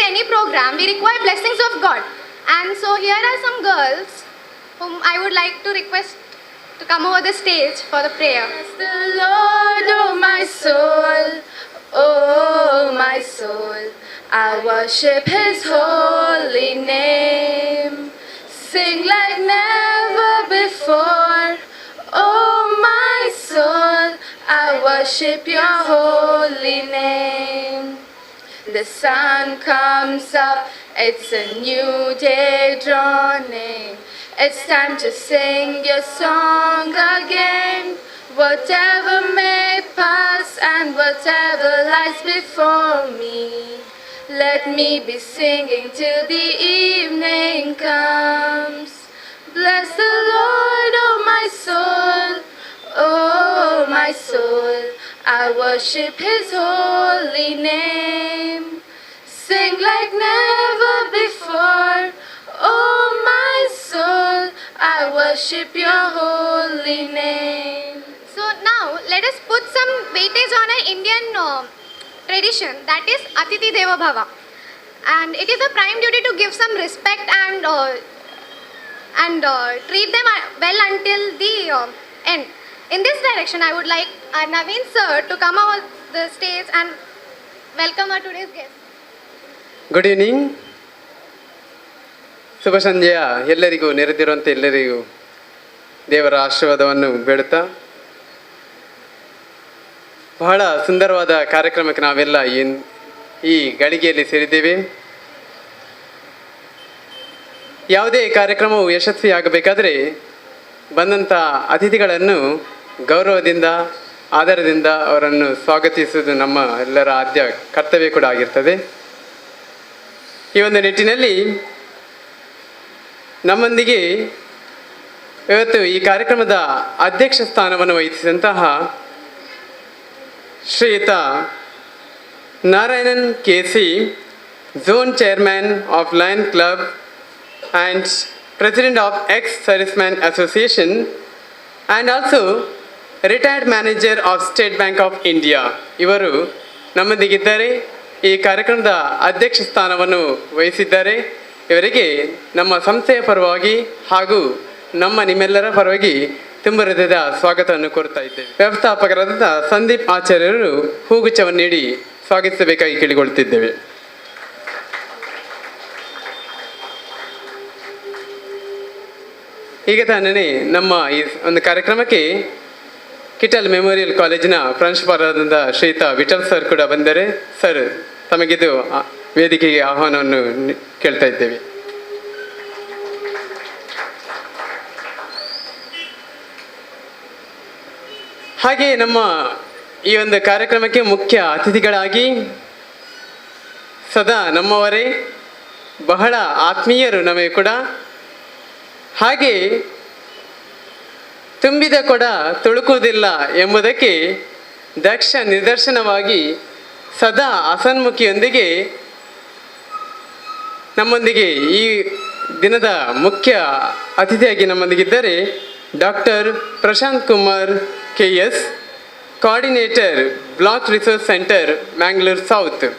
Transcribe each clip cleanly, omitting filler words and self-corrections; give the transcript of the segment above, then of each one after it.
any program, we require blessings of God. And so here are some girls whom I would like to request to come over the stage for the prayer. Bless the Lord, oh my soul, oh my soul. I worship His holy name. Sing like never before, oh my soul. I worship Your holy name. The sun comes up, it's a new day dawning. It's time to sing your song again. Whatever may pass and whatever lies before me, let me be singing till the evening comes. Bless the Lord, oh my soul, oh my soul. I worship His holy name. Sing like never before, oh my soul. I worship Your holy name. So now let us put some weightage on an Indian tradition, that is Atiti Deva Bhava. And it is a prime duty to give some respect and treat them well until the end. In this direction, I would like Naveen sir to come over the stage and welcome our today's guest. Good evening. ಶುಭ ಸಂಜೆಯ ಎಲ್ಲರಿಗೂ, ನೆರೆದಿರುವಂಥ ಎಲ್ಲರಿಗೂ ದೇವರ ಆಶೀರ್ವಾದವನ್ನು ಬೇಡುತ್ತಾ, ಬಹಳ ಸುಂದರವಾದ ಕಾರ್ಯಕ್ರಮಕ್ಕೆ ನಾವೆಲ್ಲ ಈ ಗಳಿಗೆಯಲ್ಲಿ ಸೇರಿದ್ದೇವೆ. ಯಾವುದೇ ಕಾರ್ಯಕ್ರಮವು ಯಶಸ್ವಿಯಾಗಬೇಕಾದರೆ ಬಂದಂಥ ಅತಿಥಿಗಳನ್ನು ಗೌರವದಿಂದ, ಆದರದಿಂದ ಅವರನ್ನು ಸ್ವಾಗತಿಸುವುದು ನಮ್ಮ ಎಲ್ಲರ ಆದ್ಯ ಕರ್ತವ್ಯ ಕೂಡ ಆಗಿರ್ತದೆ. ಈ ಒಂದು ನಿಟ್ಟಿನಲ್ಲಿ ನಮ್ಮೊಂದಿಗೆ ಇವತ್ತು ಈ ಕಾರ್ಯಕ್ರಮದ ಅಧ್ಯಕ್ಷ ಸ್ಥಾನವನ್ನು ವಹಿಸಿದಂತಹ ಶ್ರೀಯುತ Narayanan KC, zone chairman of lion club and president of ex serviceman association and also retired manager of State Bank of India, ಇವರು ನಮ್ಮೊಂದಿಗಿದ್ದಾರೆ. ಈ ಕಾರ್ಯಕ್ರಮದ ಅಧ್ಯಕ್ಷ ಸ್ಥಾನವನ್ನು ವಹಿಸಿದ್ದಾರೆ. ಇವರಿಗೆ ನಮ್ಮ ಸಂಸ್ಥೆಯ ಪರವಾಗಿ ಹಾಗೂ ನಿಮ್ಮೆಲ್ಲರ ಪರವಾಗಿ ತುಂಬ ಹೃದಯದ ಸ್ವಾಗತವನ್ನು ಕೋರ್ತಾ ಇದ್ದೇವೆ. ವ್ಯವಸ್ಥಾಪಕರಾದ ಸಂದೀಪ್ ಆಚಾರ್ಯರು ಹೂಗುಚ್ಛವನ್ನು ನೀಡಿ ಸ್ವಾಗತಿಸಬೇಕಾಗಿ ಕೇಳಿಕೊಳ್ತಿದ್ದೇವೆ. ಈಗ ತಾನೇ ನಮ್ಮ ಈ ಒಂದು ಕಾರ್ಯಕ್ರಮಕ್ಕೆ ಕಿಟಲ್ ಮೆಮೋರಿಯಲ್ ಕಾಲೇಜಿನ ಪ್ರಾಂಶುಪಾಲರಾದ ಶ್ರೀಯುತ ವಿಠಲ್ ಸರ್ ಕೂಡ ಬಂದರೆ. ಸರ್, ತಮಗಿದು ವೇದಿಕೆಗೆ ಆಹ್ವಾನವನ್ನು ಕೇಳ್ತಾ ಇದ್ದೇವೆ. ಹಾಗೆ ನಮ್ಮ ಈ ಒಂದು ಕಾರ್ಯಕ್ರಮಕ್ಕೆ ಮುಖ್ಯ ಅತಿಥಿಗಳಾಗಿ ಸದಾ ನಮ್ಮವರೇ, ಬಹಳ ಆತ್ಮೀಯರು ನಮಗೆ ಕೂಡ, ಹಾಗೆ ತುಂಬಿದ ಕೊಡ ತುಳುಕುವುದಿಲ್ಲ ಎಂಬುದಕ್ಕೆ ದಕ್ಷ ನಿದರ್ಶನವಾಗಿ ಸದಾ ಹಸನ್ಮುಖಿಯೊಂದಿಗೆ ನಮ್ಮೊಂದಿಗೆ ಈ ದಿನದ ಮುಖ್ಯ ಅತಿಥಿಯಾಗಿ ನಮ್ಮೊಂದಿಗಿದ್ದಾರೆ doctor Prashant Kumar KS, coordinator block resource centre Mangalore south.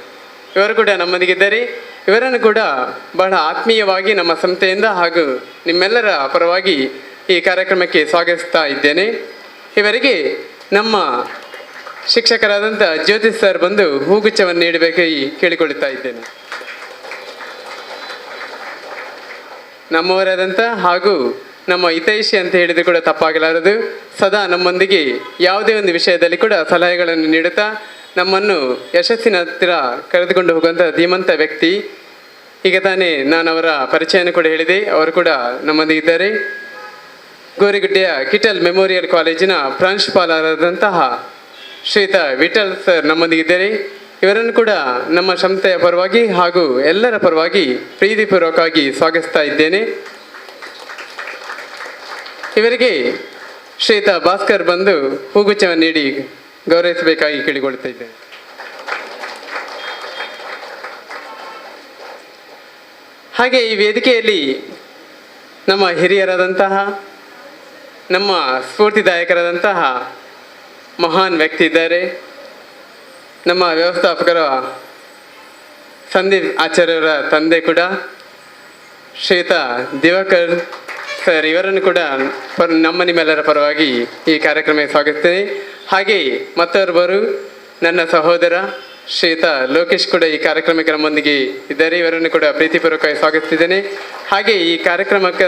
ಇವರು ಕೂಡ ನಮ್ಮೊಂದಿಗಿದ್ದಾರೆ. ಇವರನ್ನು ಕೂಡ ಬಹಳ ಆತ್ಮೀಯವಾಗಿ ನಮ್ಮ ಸಂಸ್ಥೆಯಿಂದ ಹಾಗೂ ನಿಮ್ಮೆಲ್ಲರ ಪರವಾಗಿ ಈ ಕಾರ್ಯಕ್ರಮಕ್ಕೆ ಸ್ವಾಗತಿಸ್ತಾ ಇದ್ದೇನೆ. ಇವರಿಗೆ ನಮ್ಮ ಶಿಕ್ಷಕರಾದಂಥ ಜ್ಯೋತಿ ಸರ್ ಬಂದು ಹೂಗುಚ್ಛವನ್ನು ನೀಡಬೇಕಾಗಿ ಕೇಳಿಕೊಳ್ಳುತ್ತಾ ಇದ್ದೇನೆ. ನಮ್ಮವರಾದಂಥ ಹಾಗೂ ನಮ್ಮ ಹಿತೈಷಿ ಅಂತ ಹೇಳಿದ್ರು ಕೂಡ ತಪ್ಪಾಗಲಾರದು, ಸದಾ ನಮ್ಮೊಂದಿಗೆ ಯಾವುದೇ ಒಂದು ವಿಷಯದಲ್ಲಿ ಕೂಡ ಸಲಹೆಗಳನ್ನು ನೀಡುತ್ತಾ ನಮ್ಮನ್ನು ಯಶಸ್ಸಿನ ಹತ್ತಿರ ಕರೆದುಕೊಂಡು ಹೋಗುವಂಥ ಧೀಮಂತ ವ್ಯಕ್ತಿ. ಈಗ ತಾನೇ ನಾನು ಅವರ ಪರಿಚಯನ ಕೂಡ ಹೇಳಿದೆ, ಅವರು ಕೂಡ ನಮ್ಮೊಂದಿಗಿದ್ದಾರೆ. ಗೋರಿಗುಡ್ಡೆಯ ಕಿಟಲ್ ಮೆಮೋರಿಯಲ್ ಕಾಲೇಜಿನ ಪ್ರಾಂಶುಪಾಲರಾದಂತಹ ಶ್ರೀಯುತ ವಿಠಲ್ ಸರ್ ನಮ್ಮೊಂದಿಗಿದ್ದಾರೆ. ಇವರನ್ನು ಕೂಡ ನಮ್ಮ ಸಂಸ್ಥೆಯ ಪರವಾಗಿ ಹಾಗೂ ಎಲ್ಲರ ಪರವಾಗಿ ಪ್ರೀತಿಪೂರ್ವಕವಾಗಿ ಸ್ವಾಗತಿಸ್ತಾ ಇದ್ದೇನೆ. ಇವರಿಗೆ ಶ್ರೀಯುತ ಭಾಸ್ಕರ್ ಬಂದು ಹೂಗುಚ್ಛವನ್ನು ನೀಡಿ ಗೌರವಿಸಬೇಕಾಗಿ ಕೇಳಿಕೊಳ್ತಾ ಇದ್ದೇನೆ. ಹಾಗೆ ಈ ವೇದಿಕೆಯಲ್ಲಿ ನಮ್ಮ ಹಿರಿಯರಾದಂತಹ, ನಮ್ಮ ಸ್ಫೂರ್ತಿದಾಯಕರಾದಂತಹ ಮಹಾನ್ ವ್ಯಕ್ತಿ ಇದ್ದಾರೆ. ನಮ್ಮ ವ್ಯವಸ್ಥಾಪಕರ ಸಂದೀಪ್ ಆಚಾರ್ಯವರ ತಂದೆ ಕೂಡ ಶ್ರೀಯುತ ದಿವಾಕರ್ ಸರ್ ಇವರನ್ನು ಕೂಡ ನಮ್ಮ ನಿಮ್ಮೆಲ್ಲರ ಪರವಾಗಿ ಈ ಕಾರ್ಯಕ್ರಮಕ್ಕೆ ಸ್ವಾಗತಿಸ್ತೇನೆ. ಹಾಗೆಯೇ ಮತ್ತೊಬ್ಬರು ನನ್ನ ಸಹೋದರ ಶ್ರೀಯುತ ಲೋಕೇಶ್ ಕೂಡ ಈ ಕಾರ್ಯಕ್ರಮಕ್ಕೆ ನಮ್ಮೊಂದಿಗೆ ಇದ್ದಾರೆ. ಇವರನ್ನು ಕೂಡ ಪ್ರೀತಿಪೂರ್ವಕವಾಗಿ ಸ್ವಾಗತಿಸಿದ್ದೇನೆ. ಹಾಗೆ ಈ ಕಾರ್ಯಕ್ರಮಕ್ಕೆ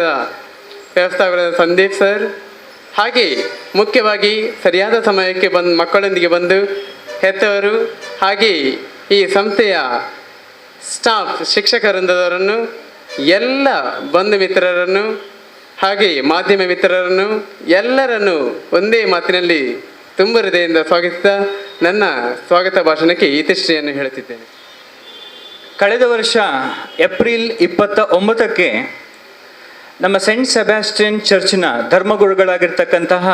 ವ್ಯವಸ್ಥಾಪಕರಾದ ಸಂದೀಪ್ ಸರ್, ಹಾಗೆ ಮುಖ್ಯವಾಗಿ ಸರಿಯಾದ ಸಮಯಕ್ಕೆ ಮಕ್ಕಳೊಂದಿಗೆ ಬಂದು ಹೆತ್ತವರು, ಹಾಗೆ ಈ ಸಂಸ್ಥೆಯ ಸ್ಟಾಫ್ ಶಿಕ್ಷಕ ವೃಂದದವರನ್ನು, ಎಲ್ಲ ಬಂಧು ಮಿತ್ರರನ್ನು, ಹಾಗೆ ಮಾಧ್ಯಮ ಮಿತ್ರರನ್ನು ಎಲ್ಲರನ್ನು ಒಂದೇ ಮಾತಿನಲ್ಲಿ ತುಂಬ ಹೃದಯದಿಂದ ಸ್ವಾಗತಿಸ್ತಾ ನನ್ನ ಸ್ವಾಗತ ಭಾಷಣಕ್ಕೆ ಇತಿಶ್ರೀಯನ್ನು ಹೇಳುತ್ತಿದ್ದೇನೆ. ಕಳೆದ ವರ್ಷ ಏಪ್ರಿಲ್ 29ಕ್ಕೆ ನಮ್ಮ ಸೆಂಟ್ ಸೆಬಾಸ್ಟಿಯನ್ ಚರ್ಚ್ನ ಧರ್ಮಗುರುಗಳಾಗಿರ್ತಕ್ಕಂತಹ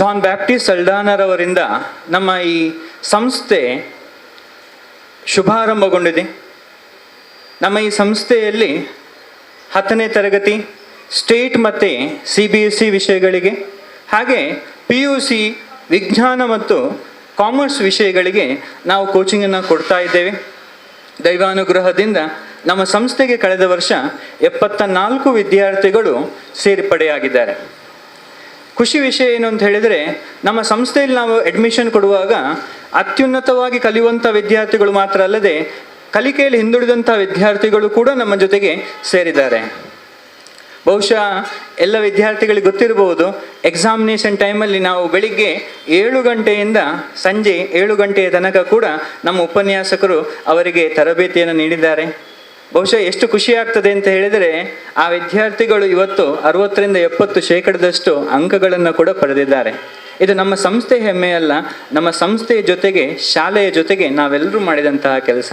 ಜಾನ್ ಬ್ಯಾಪ್ಟಿಸ್ಟ್ ಸಲ್ಡಾನರವರಿಂದ ನಮ್ಮ ಈ ಸಂಸ್ಥೆ ಶುಭಾರಂಭಗೊಂಡಿದೆ. ನಮ್ಮ ಈ ಸಂಸ್ಥೆಯಲ್ಲಿ 10ನೇ ತರಗತಿ ಸ್ಟೇಟ್ ಮತ್ತು CBSE ವಿಷಯಗಳಿಗೆ, ಹಾಗೆ PUC ವಿಜ್ಞಾನ ಮತ್ತು ಕಾಮರ್ಸ್ ವಿಷಯಗಳಿಗೆ ನಾವು ಕೋಚಿಂಗನ್ನು ಕೊಡ್ತಾ ಇದ್ದೇವೆ. ದೈವಾನುಗ್ರಹದಿಂದ ನಮ್ಮ ಸಂಸ್ಥೆಗೆ ಕಳೆದ ವರ್ಷ 74 ವಿದ್ಯಾರ್ಥಿಗಳು ಸೇರ್ಪಡೆಯಾಗಿದ್ದಾರೆ. ಖುಷಿ ವಿಷಯ ಏನು ಅಂತ ಹೇಳಿದರೆ, ನಮ್ಮ ಸಂಸ್ಥೆಯಲ್ಲಿ ನಾವು ಅಡ್ಮಿಷನ್ ಕೊಡುವಾಗ ಅತ್ಯುನ್ನತವಾಗಿ ಕಲಿಯುವಂಥ ವಿದ್ಯಾರ್ಥಿಗಳು ಮಾತ್ರ ಅಲ್ಲದೆ ಕಲಿಕೆಯಲ್ಲಿ ಹಿಂದುಳಿದಂಥ ವಿದ್ಯಾರ್ಥಿಗಳು ಕೂಡ ನಮ್ಮ ಜೊತೆಗೆ ಸೇರಿದ್ದಾರೆ. ಬಹುಶಃ ಎಲ್ಲ ವಿದ್ಯಾರ್ಥಿಗಳಿಗೆ ಗೊತ್ತಿರಬಹುದು, ಎಕ್ಸಾಮಿನೇಷನ್ ಟೈಮಲ್ಲಿ ನಾವು ಬೆಳಿಗ್ಗೆ 7 ಗಂಟೆಯಿಂದ ಸಂಜೆ 7 ಗಂಟೆಯ ತನಕ ಕೂಡ ನಮ್ಮ ಉಪನ್ಯಾಸಕರು ಅವರಿಗೆ ತರಬೇತಿಯನ್ನು ನೀಡಿದ್ದಾರೆ. ಬಹುಶಃ ಎಷ್ಟು ಖುಷಿ ಆಗ್ತದೆ ಅಂತ ಹೇಳಿದರೆ, ಆ ವಿದ್ಯಾರ್ಥಿಗಳು ಇವತ್ತು 60-70% ಅಂಕಗಳನ್ನು ಕೂಡ ಪಡೆದಿದ್ದಾರೆ. ಇದು ನಮ್ಮ ಸಂಸ್ಥೆ ಹೆಮ್ಮೆ ಅಲ್ಲ, ನಮ್ಮ ಸಂಸ್ಥೆಯ ಜೊತೆಗೆ ಶಾಲೆಯ ಜೊತೆಗೆ ನಾವೆಲ್ಲರೂ ಮಾಡಿದಂತಹ ಕೆಲಸ.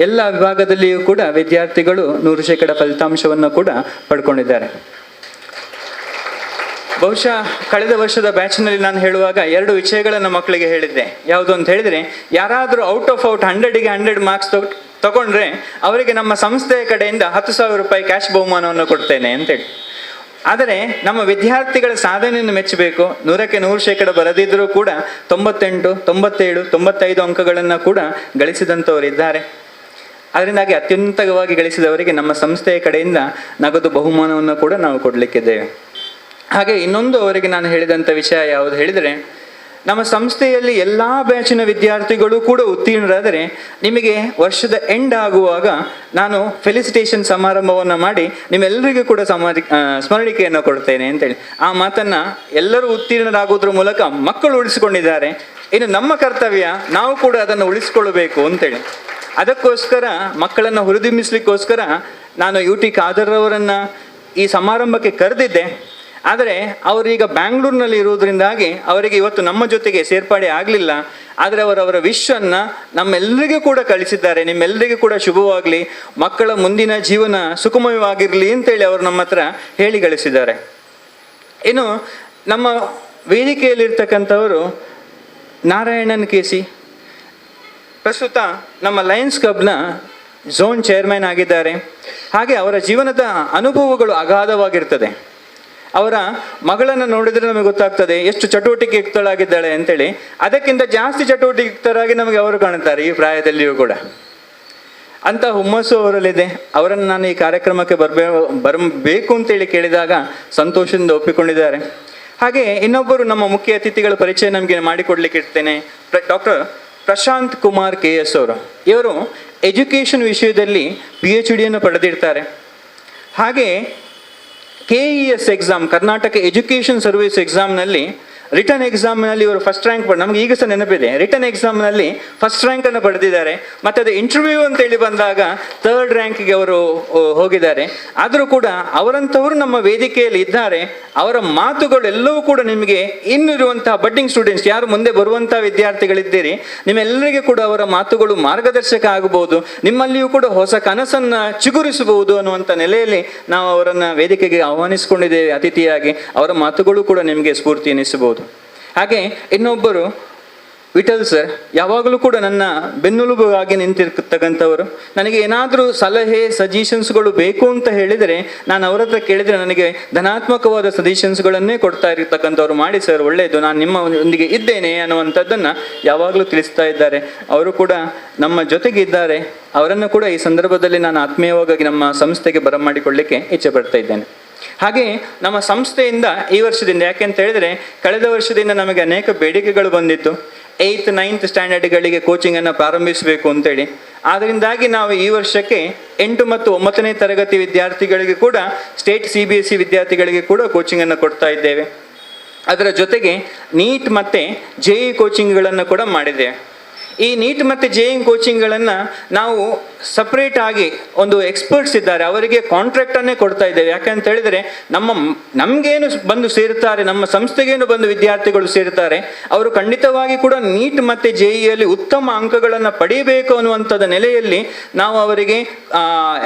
ಎಲ್ಲ ವಿಭಾಗದಲ್ಲಿಯೂ ಕೂಡ ವಿದ್ಯಾರ್ಥಿಗಳು 100% ಫಲಿತಾಂಶವನ್ನು ಕೂಡ ಪಡ್ಕೊಂಡಿದ್ದಾರೆ. ಬಹುಶಃ ಕಳೆದ ವರ್ಷದ ಬ್ಯಾಚ್ನಲ್ಲಿ ನಾನು ಹೇಳುವಾಗ 2 ವಿಷಯಗಳನ್ನು ಮಕ್ಕಳಿಗೆ ಹೇಳಿದ್ದೆ. ಯಾವುದು ಅಂತ ಹೇಳಿದರೆ, ಯಾರಾದರೂ ಔಟ್ ಆಫ್ 100ಗೆ 100 ಮಾರ್ಕ್ಸ್ ತಗೊಂಡ್ರೆ ಅವರಿಗೆ ನಮ್ಮ ಸಂಸ್ಥೆಯ ಕಡೆಯಿಂದ 10,000 ರೂಪಾಯಿ ಕ್ಯಾಶ್ ಬಹುಮಾನವನ್ನು ಕೊಡ್ತೇನೆ ಅಂತೇಳಿ. ಆದರೆ ನಮ್ಮ ವಿದ್ಯಾರ್ಥಿಗಳ ಸಾಧನೆಯನ್ನು ಮೆಚ್ಚಬೇಕು. 100ಕ್ಕೆ 100% ಬರದಿದ್ದರೂ ಕೂಡ 98, 97, 95 ಅಂಕಗಳನ್ನು ಕೂಡ ಗಳಿಸಿದಂಥವರಿದ್ದಾರೆ. ಅದರಿಂದಾಗಿ ಅತ್ಯುನ್ನತವಾಗಿ ಗಳಿಸಿದವರಿಗೆ ನಮ್ಮ ಸಂಸ್ಥೆಯ ಕಡೆಯಿಂದ ನಗದು ಬಹುಮಾನವನ್ನು ಕೂಡ ನಾವು ಕೊಡಲಿಕ್ಕಿದ್ದೇವೆ. ಹಾಗೆ ಇನ್ನೊಂದು ಅವರಿಗೆ ನಾನು ಹೇಳಿದಂಥ ವಿಷಯ ಯಾವುದು ಹೇಳಿದರೆ, ನಮ್ಮ ಸಂಸ್ಥೆಯಲ್ಲಿ ಎಲ್ಲ ಬ್ಯಾಚಿನ ವಿದ್ಯಾರ್ಥಿಗಳು ಕೂಡ ಉತ್ತೀರ್ಣರಾದರೆ ನಿಮಗೆ ವರ್ಷದ ಎಂಡ್ ಆಗುವಾಗ ನಾನು ಫೆಲಿಸಿಟೇಷನ್ ಸಮಾರಂಭವನ್ನು ಮಾಡಿ ನಿಮ್ಮೆಲ್ಲರಿಗೂ ಕೂಡ ಸ್ಮರಣಿಕೆಯನ್ನು ಕೊಡ್ತೇನೆ ಅಂತೇಳಿ. ಆ ಮಾತನ್ನು ಎಲ್ಲರೂ ಉತ್ತೀರ್ಣರಾಗೋದ್ರ ಮೂಲಕ ಮಕ್ಕಳು ಉಳಿಸಿಕೊಂಡಿದ್ದಾರೆ. ಇನ್ನು ನಮ್ಮ ಕರ್ತವ್ಯ ನಾವು ಕೂಡ ಅದನ್ನು ಉಳಿಸ್ಕೊಳ್ಬೇಕು ಅಂತೇಳಿ. ಅದಕ್ಕೋಸ್ಕರ ಮಕ್ಕಳನ್ನು ಹುರಿದುಂಬಿಸ್ಲಿಕ್ಕೋಸ್ಕರ ನಾನು UT ಖಾದರ್ ಅವರನ್ನು ಈ ಸಮಾರಂಭಕ್ಕೆ ಕರೆದಿದ್ದೆ. ಆದರೆ ಅವರೀಗ ಬ್ಯಾಂಗ್ಳೂರಿನಲ್ಲಿ ಇರುವುದರಿಂದಾಗಿ ಅವರಿಗೆ ಇವತ್ತು ನಮ್ಮ ಜೊತೆಗೆ ಸೇರ್ಪಡೆ ಆಗಲಿಲ್ಲ. ಆದರೆ ಅವರವರ ವಿಶ್ವನ್ನು ನಮ್ಮೆಲ್ಲರಿಗೂ ಕೂಡ ಕಳಿಸಿದ್ದಾರೆ. ನಿಮ್ಮೆಲ್ಲರಿಗೂ ಕೂಡ ಶುಭವಾಗಲಿ, ಮಕ್ಕಳ ಮುಂದಿನ ಜೀವನ ಸುಖಮಯವಾಗಿರಲಿ ಅಂತೇಳಿ ಅವರು ನಮ್ಮ ಹತ್ರ ಹೇಳಿ ಗಳಿಸಿದ್ದಾರೆ. ಇನ್ನು ನಮ್ಮ ವೇದಿಕೆಯಲ್ಲಿರ್ತಕ್ಕಂಥವರು ನಾರಾಯಣನ್ KC ಪ್ರಸ್ತುತ ನಮ್ಮ ಲಯನ್ಸ್ ಕ್ಲಬ್ನ ಝೋನ್ ಚೇರ್ಮನ್ ಆಗಿದ್ದಾರೆ. ಹಾಗೆ ಅವರ ಜೀವನದ ಅನುಭವಗಳು ಅಗಾಧವಾಗಿರ್ತದೆ. ಅವರ ಮಗಳನ್ನು ನೋಡಿದರೆ ನಮಗೆ ಗೊತ್ತಾಗ್ತದೆ ಎಷ್ಟು ಚಟುವಟಿಕೆಯುಕ್ತಳಾಗಿದ್ದಾಳೆ ಅಂತೇಳಿ. ಅದಕ್ಕಿಂತ ಜಾಸ್ತಿ ಚಟುವಟಿಕೆಯುಕ್ತರಾಗಿ ನಮಗೆ ಅವರು ಕಾಣುತ್ತಾರೆ ಈ ಪ್ರಾಯದಲ್ಲಿಯೂ ಕೂಡ. ಅಂಥ ಹುಮ್ಮಸ್ಸು ಅವರಲ್ಲಿದೆ. ಅವರನ್ನು ನಾನು ಈ ಕಾರ್ಯಕ್ರಮಕ್ಕೆ ಬರಬೇಕು ಅಂತೇಳಿ ಕೇಳಿದಾಗ ಸಂತೋಷದಿಂದ ಒಪ್ಪಿಕೊಂಡಿದ್ದಾರೆ. ಹಾಗೆ ಇನ್ನೊಬ್ಬರು ನಮ್ಮ ಮುಖ್ಯ ಅತಿಥಿಗಳ ಪರಿಚಯ ನಮಗೆ ಮಾಡಿಕೊಡ್ಲಿಕ್ಕೆ ಇರ್ತೇನೆ. ಡಾಕ್ಟರ್ ಪ್ರಶಾಂತ್ ಕುಮಾರ್ KS ಅವರು. ಇವರು ಎಜುಕೇಷನ್ ವಿಷಯದಲ್ಲಿ PhDಯನ್ನು ಪಡೆದಿರ್ತಾರೆ. ಹಾಗೆ KES exam, Karnataka education service ಎಕ್ಸಾಮ್ನಲ್ಲಿ ರಿಟರ್ನ್ ಎಕ್ಸಾಮ್ನಲ್ಲಿ ಇವರು ಫಸ್ಟ್ ರ್ಯಾಂಕ್ ನಮಗೆ ಈಗ ಸಹ ನೆನಪಿದೆ. ರಿಟರ್ನ್ ಎಕ್ಸಾಮ್ನಲ್ಲಿ ಫಸ್ಟ್ ರ್ಯಾಂಕನ್ನು ಪಡೆದಿದ್ದಾರೆ. ಮತ್ತು ಅದು ಇಂಟರ್ವ್ಯೂ ಅಂತೇಳಿ ಬಂದಾಗ 3rd ರ್ಯಾಂಕಿಗೆ ಅವರು ಹೋಗಿದ್ದಾರೆ. ಆದರೂ ಕೂಡ ಅವರಂಥವರು ನಮ್ಮ ವೇದಿಕೆಯಲ್ಲಿ ಇದ್ದಾರೆ. ಅವರ ಮಾತುಗಳೆಲ್ಲವೂ ಕೂಡ ನಿಮಗೆ ಇನ್ನಿರುವಂತಹ ಬಡ್ಡಿಂಗ್ ಸ್ಟೂಡೆಂಟ್ಸ್, ಯಾರು ಮುಂದೆ ಬರುವಂಥ ವಿದ್ಯಾರ್ಥಿಗಳಿದ್ದೀರಿ, ನಿಮ್ಮೆಲ್ಲರಿಗೂ ಕೂಡ ಅವರ ಮಾತುಗಳು ಮಾರ್ಗದರ್ಶಕ ಆಗಬಹುದು, ನಿಮ್ಮಲ್ಲಿಯೂ ಕೂಡ ಹೊಸ ಕನಸನ್ನು ಚಿಗುರಿಸಬಹುದು ಅನ್ನುವಂಥ ನೆಲೆಯಲ್ಲಿ ನಾವು ಅವರನ್ನು ವೇದಿಕೆಗೆ ಆಹ್ವಾನಿಸಿಕೊಂಡಿದ್ದೇವೆ ಅತಿಥಿಯಾಗಿ. ಅವರ ಮಾತುಗಳು ಕೂಡ ನಿಮಗೆ ಸ್ಫೂರ್ತಿ ಎನಿಸಬಹುದು. ಹಾಗೆ ಇನ್ನೊಬ್ಬರು ವಿಠಲ್ ಸರ್ ಯಾವಾಗಲೂ ಕೂಡ ನನ್ನ ಬೆನ್ನೆಲುಬಾಗಿ ನಿಂತಿರ್ತಕ್ಕಂಥವರು. ನನಗೆ ಏನಾದರೂ ಸಲಹೆ ಸಜೆಷನ್ಸ್ಗಳು ಬೇಕು ಅಂತ ಹೇಳಿದರೆ ನಾನು ಅವರ ಹತ್ರ ಕೇಳಿದರೆ ನನಗೆ ಧನಾತ್ಮಕವಾದ ಸಜೆಷನ್ಸ್ಗಳನ್ನೇ ಕೊಡ್ತಾ ಇರ್ತಕ್ಕಂಥವ್ರು. ಮಾಡಿ ಸರ್ ಒಳ್ಳೆಯದು, ನಾನು ನಿಮ್ಮ ಒಂದಿಗೆ ಇದ್ದೇನೆ ಅನ್ನುವಂಥದ್ದನ್ನು ಯಾವಾಗಲೂ ತಿಳಿಸ್ತಾ ಇದ್ದಾರೆ. ಅವರು ಕೂಡ ನಮ್ಮ ಜೊತೆಗೆ ಇದ್ದಾರೆ. ಅವರನ್ನು ಕೂಡ ಈ ಸಂದರ್ಭದಲ್ಲಿ ನಾನು ಆತ್ಮೀಯವಾಗಿ ನಮ್ಮ ಸಂಸ್ಥೆಗೆ ಬರಮಾಡಿಕೊಳ್ಳಿಕ್ಕೆ ಇಚ್ಛೆ ಪಡ್ತಾ ಇದ್ದೇನೆ. ಹಾಗೆ ನಮ್ಮ ಸಂಸ್ಥೆಯಿಂದ ಈ ವರ್ಷದಿಂದ, ಯಾಕೆಂತ ಹೇಳಿದರೆ ಕಳೆದ ವರ್ಷದಿಂದ ನಮಗೆ ಅನೇಕ ಬೇಡಿಕೆಗಳು ಬಂದಿತ್ತು. 8th 9th ಸ್ಟ್ಯಾಂಡರ್ಡ್ಗಳಿಗೆ ಕೋಚಿಂಗನ್ನು ಪ್ರಾರಂಭಿಸಬೇಕು ಅಂತೇಳಿ. ಆದ್ದರಿಂದಾಗಿ ನಾವು ಈ ವರ್ಷಕ್ಕೆ 8 ಮತ್ತು 9ನೇ ತರಗತಿ ವಿದ್ಯಾರ್ಥಿಗಳಿಗೆ ಕೂಡ ಸ್ಟೇಟ್ CBSE ವಿದ್ಯಾರ್ಥಿಗಳಿಗೆ ಕೂಡ ಕೋಚಿಂಗನ್ನು ಕೊಡ್ತಾ ಇದ್ದೇವೆ. ಅದರ ಜೊತೆಗೆ ನೀಟ್ ಮತ್ತು JEE ಕೋಚಿಂಗ್ಗಳನ್ನು ಕೂಡ ಮಾಡಿದ್ದೇವೆ. ಈ ನೀಟ್ ಮತ್ತು JEE ಕೋಚಿಂಗ್ಗಳನ್ನು ನಾವು ಸಪ್ರೇಟ್ ಆಗಿ ಒಂದು ಎಕ್ಸ್ಪರ್ಟ್ಸ್ ಇದ್ದಾರೆ, ಅವರಿಗೆ ಕಾಂಟ್ರಾಕ್ಟನ್ನೇ ಕೊಡ್ತಾ ಇದ್ದೇವೆ. ಯಾಕಂತ ಹೇಳಿದರೆ ನಮಗೇನು ಬಂದು ಸೇರ್ತಾರೆ, ನಮ್ಮ ಸಂಸ್ಥೆಗೇನು ಬಂದು ವಿದ್ಯಾರ್ಥಿಗಳು ಸೇರ್ತಾರೆ, ಅವರು ಖಂಡಿತವಾಗಿ ಕೂಡ ನೀಟ್ ಮತ್ತು JEEಯಲ್ಲಿ ಉತ್ತಮ ಅಂಕಗಳನ್ನು ಪಡೆಯಬೇಕು ಅನ್ನುವಂಥದ್ದು ನೆಲೆಯಲ್ಲಿ ನಾವು ಅವರಿಗೆ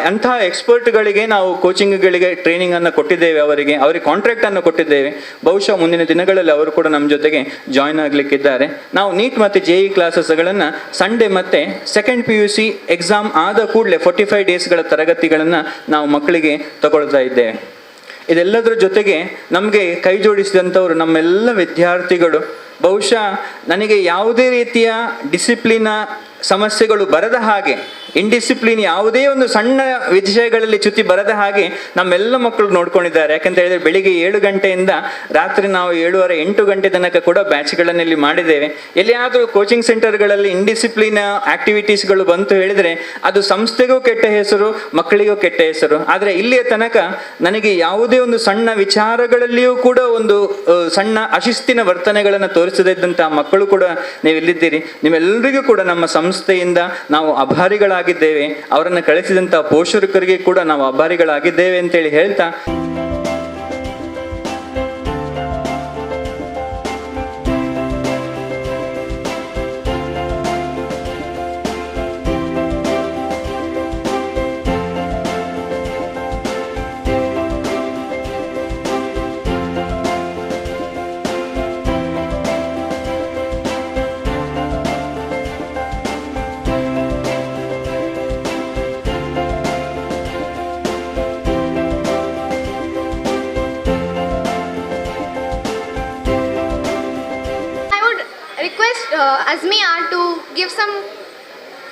ಅಂತಹ ಎಕ್ಸ್ಪರ್ಟ್ಗಳಿಗೆ ನಾವು ಕೋಚಿಂಗ್ಗಳಿಗೆ ಟ್ರೈನಿಂಗನ್ನು ಕೊಟ್ಟಿದ್ದೇವೆ. ಅವರಿಗೆ ಕಾಂಟ್ರಾಕ್ಟನ್ನು ಕೊಟ್ಟಿದ್ದೇವೆ. ಬಹುಶಃ ಮುಂದಿನ ದಿನಗಳಲ್ಲಿ ಅವರು ಕೂಡ ನಮ್ಮ ಜೊತೆಗೆ ಜಾಯ್ನ್ ಆಗಲಿಕ್ಕಿದ್ದಾರೆ. ನಾವು ನೀಟ್ ಮತ್ತು JEE ಕ್ಲಾಸಸ್ಗಳನ್ನು ಸಂಡೇ ಮತ್ತು ಸೆಕೆಂಡ್ PUC ಎಕ್ಸಾಮ್ ಆದ ಕೂಡಲೇ 45 ಡೇಸ್ಗಳ ತರಗತಿಗಳನ್ನು ನಾವು ಮಕ್ಕಳಿಗೆ ತಗೊಳ್ತಾ ಇದ್ದೇವೆ. ಇದೆಲ್ಲದರ ಜೊತೆಗೆ ನಮಗೆ ಕೈ ಜೋಡಿಸಿದಂಥವರು ನಮ್ಮೆಲ್ಲ ವಿದ್ಯಾರ್ಥಿಗಳು. ಬಹುಶಃ ನನಗೆ ಯಾವುದೇ ರೀತಿಯ ಡಿಸಿಪ್ಲಿನ ಸಮಸ್ಯೆಗಳು ಬರದ ಹಾಗೆ, ಇಂಡಿಸಿಪ್ಲಿನ್ ಯಾವುದೇ ಒಂದು ಸಣ್ಣ ವಿಷಯಗಳಲ್ಲಿ ಚ್ಯುತಿ ಬರದ ಹಾಗೆ ನಮ್ಮೆಲ್ಲ ಮಕ್ಕಳು ನೋಡ್ಕೊಂಡಿದ್ದಾರೆ. ಯಾಕಂತ ಹೇಳಿದರೆ ಬೆಳಿಗ್ಗೆ 7 ಗಂಟೆಯಿಂದ ರಾತ್ರಿ ನಾವು 7:30 8 ಗಂಟೆ ತನಕ ಕೂಡ ಬ್ಯಾಚ್ಗಳನ್ನು ಇಲ್ಲಿ ಮಾಡಿದ್ದೇವೆ. ಎಲ್ಲಿಯಾದರೂ ಕೋಚಿಂಗ್ ಸೆಂಟರ್ಗಳಲ್ಲಿ ಇಂಡಿಸಿಪ್ಲಿನ್ ಆಕ್ಟಿವಿಟೀಸ್ಗಳು ಬಂತು ಹೇಳಿದರೆ ಅದು ಸಂಸ್ಥೆಗೂ ಕೆಟ್ಟ ಹೆಸರು, ಮಕ್ಕಳಿಗೂ ಕೆಟ್ಟ ಹೆಸರು. ಆದರೆ ಇಲ್ಲಿಯ ತನಕ ನನಗೆ ಯಾವುದೇ ಒಂದು ಸಣ್ಣ ವಿಚಾರಗಳಲ್ಲಿಯೂ ಕೂಡ ಒಂದು ಸಣ್ಣ ಅಶಿಸ್ತಿನ ವರ್ತನೆಗಳನ್ನು ತೋರಿಸದಿದ್ದಂತಹ ಮಕ್ಕಳು ಕೂಡ ನೀವು ಇಲ್ಲಿದ್ದೀರಿ. ನಿಮ್ಮೆಲ್ಲರಿಗೂ ಕೂಡ ನಮ್ಮ ಸಂಸ್ಥೆಯಿಂದ ನಾವು ಅಭಾರಿಗಳಾಗಿದ್ದೇವೆ. ಅವರನ್ನು ಕಳಿಸಿದಂಥ ಪೋಷಕರಿಗೆ ಕೂಡ ನಾವು ಅಭಾರಿಗಳಾಗಿದ್ದೇವೆ ಅಂತೇಳಿ ಹೇಳ್ತಾ, Azmia to give some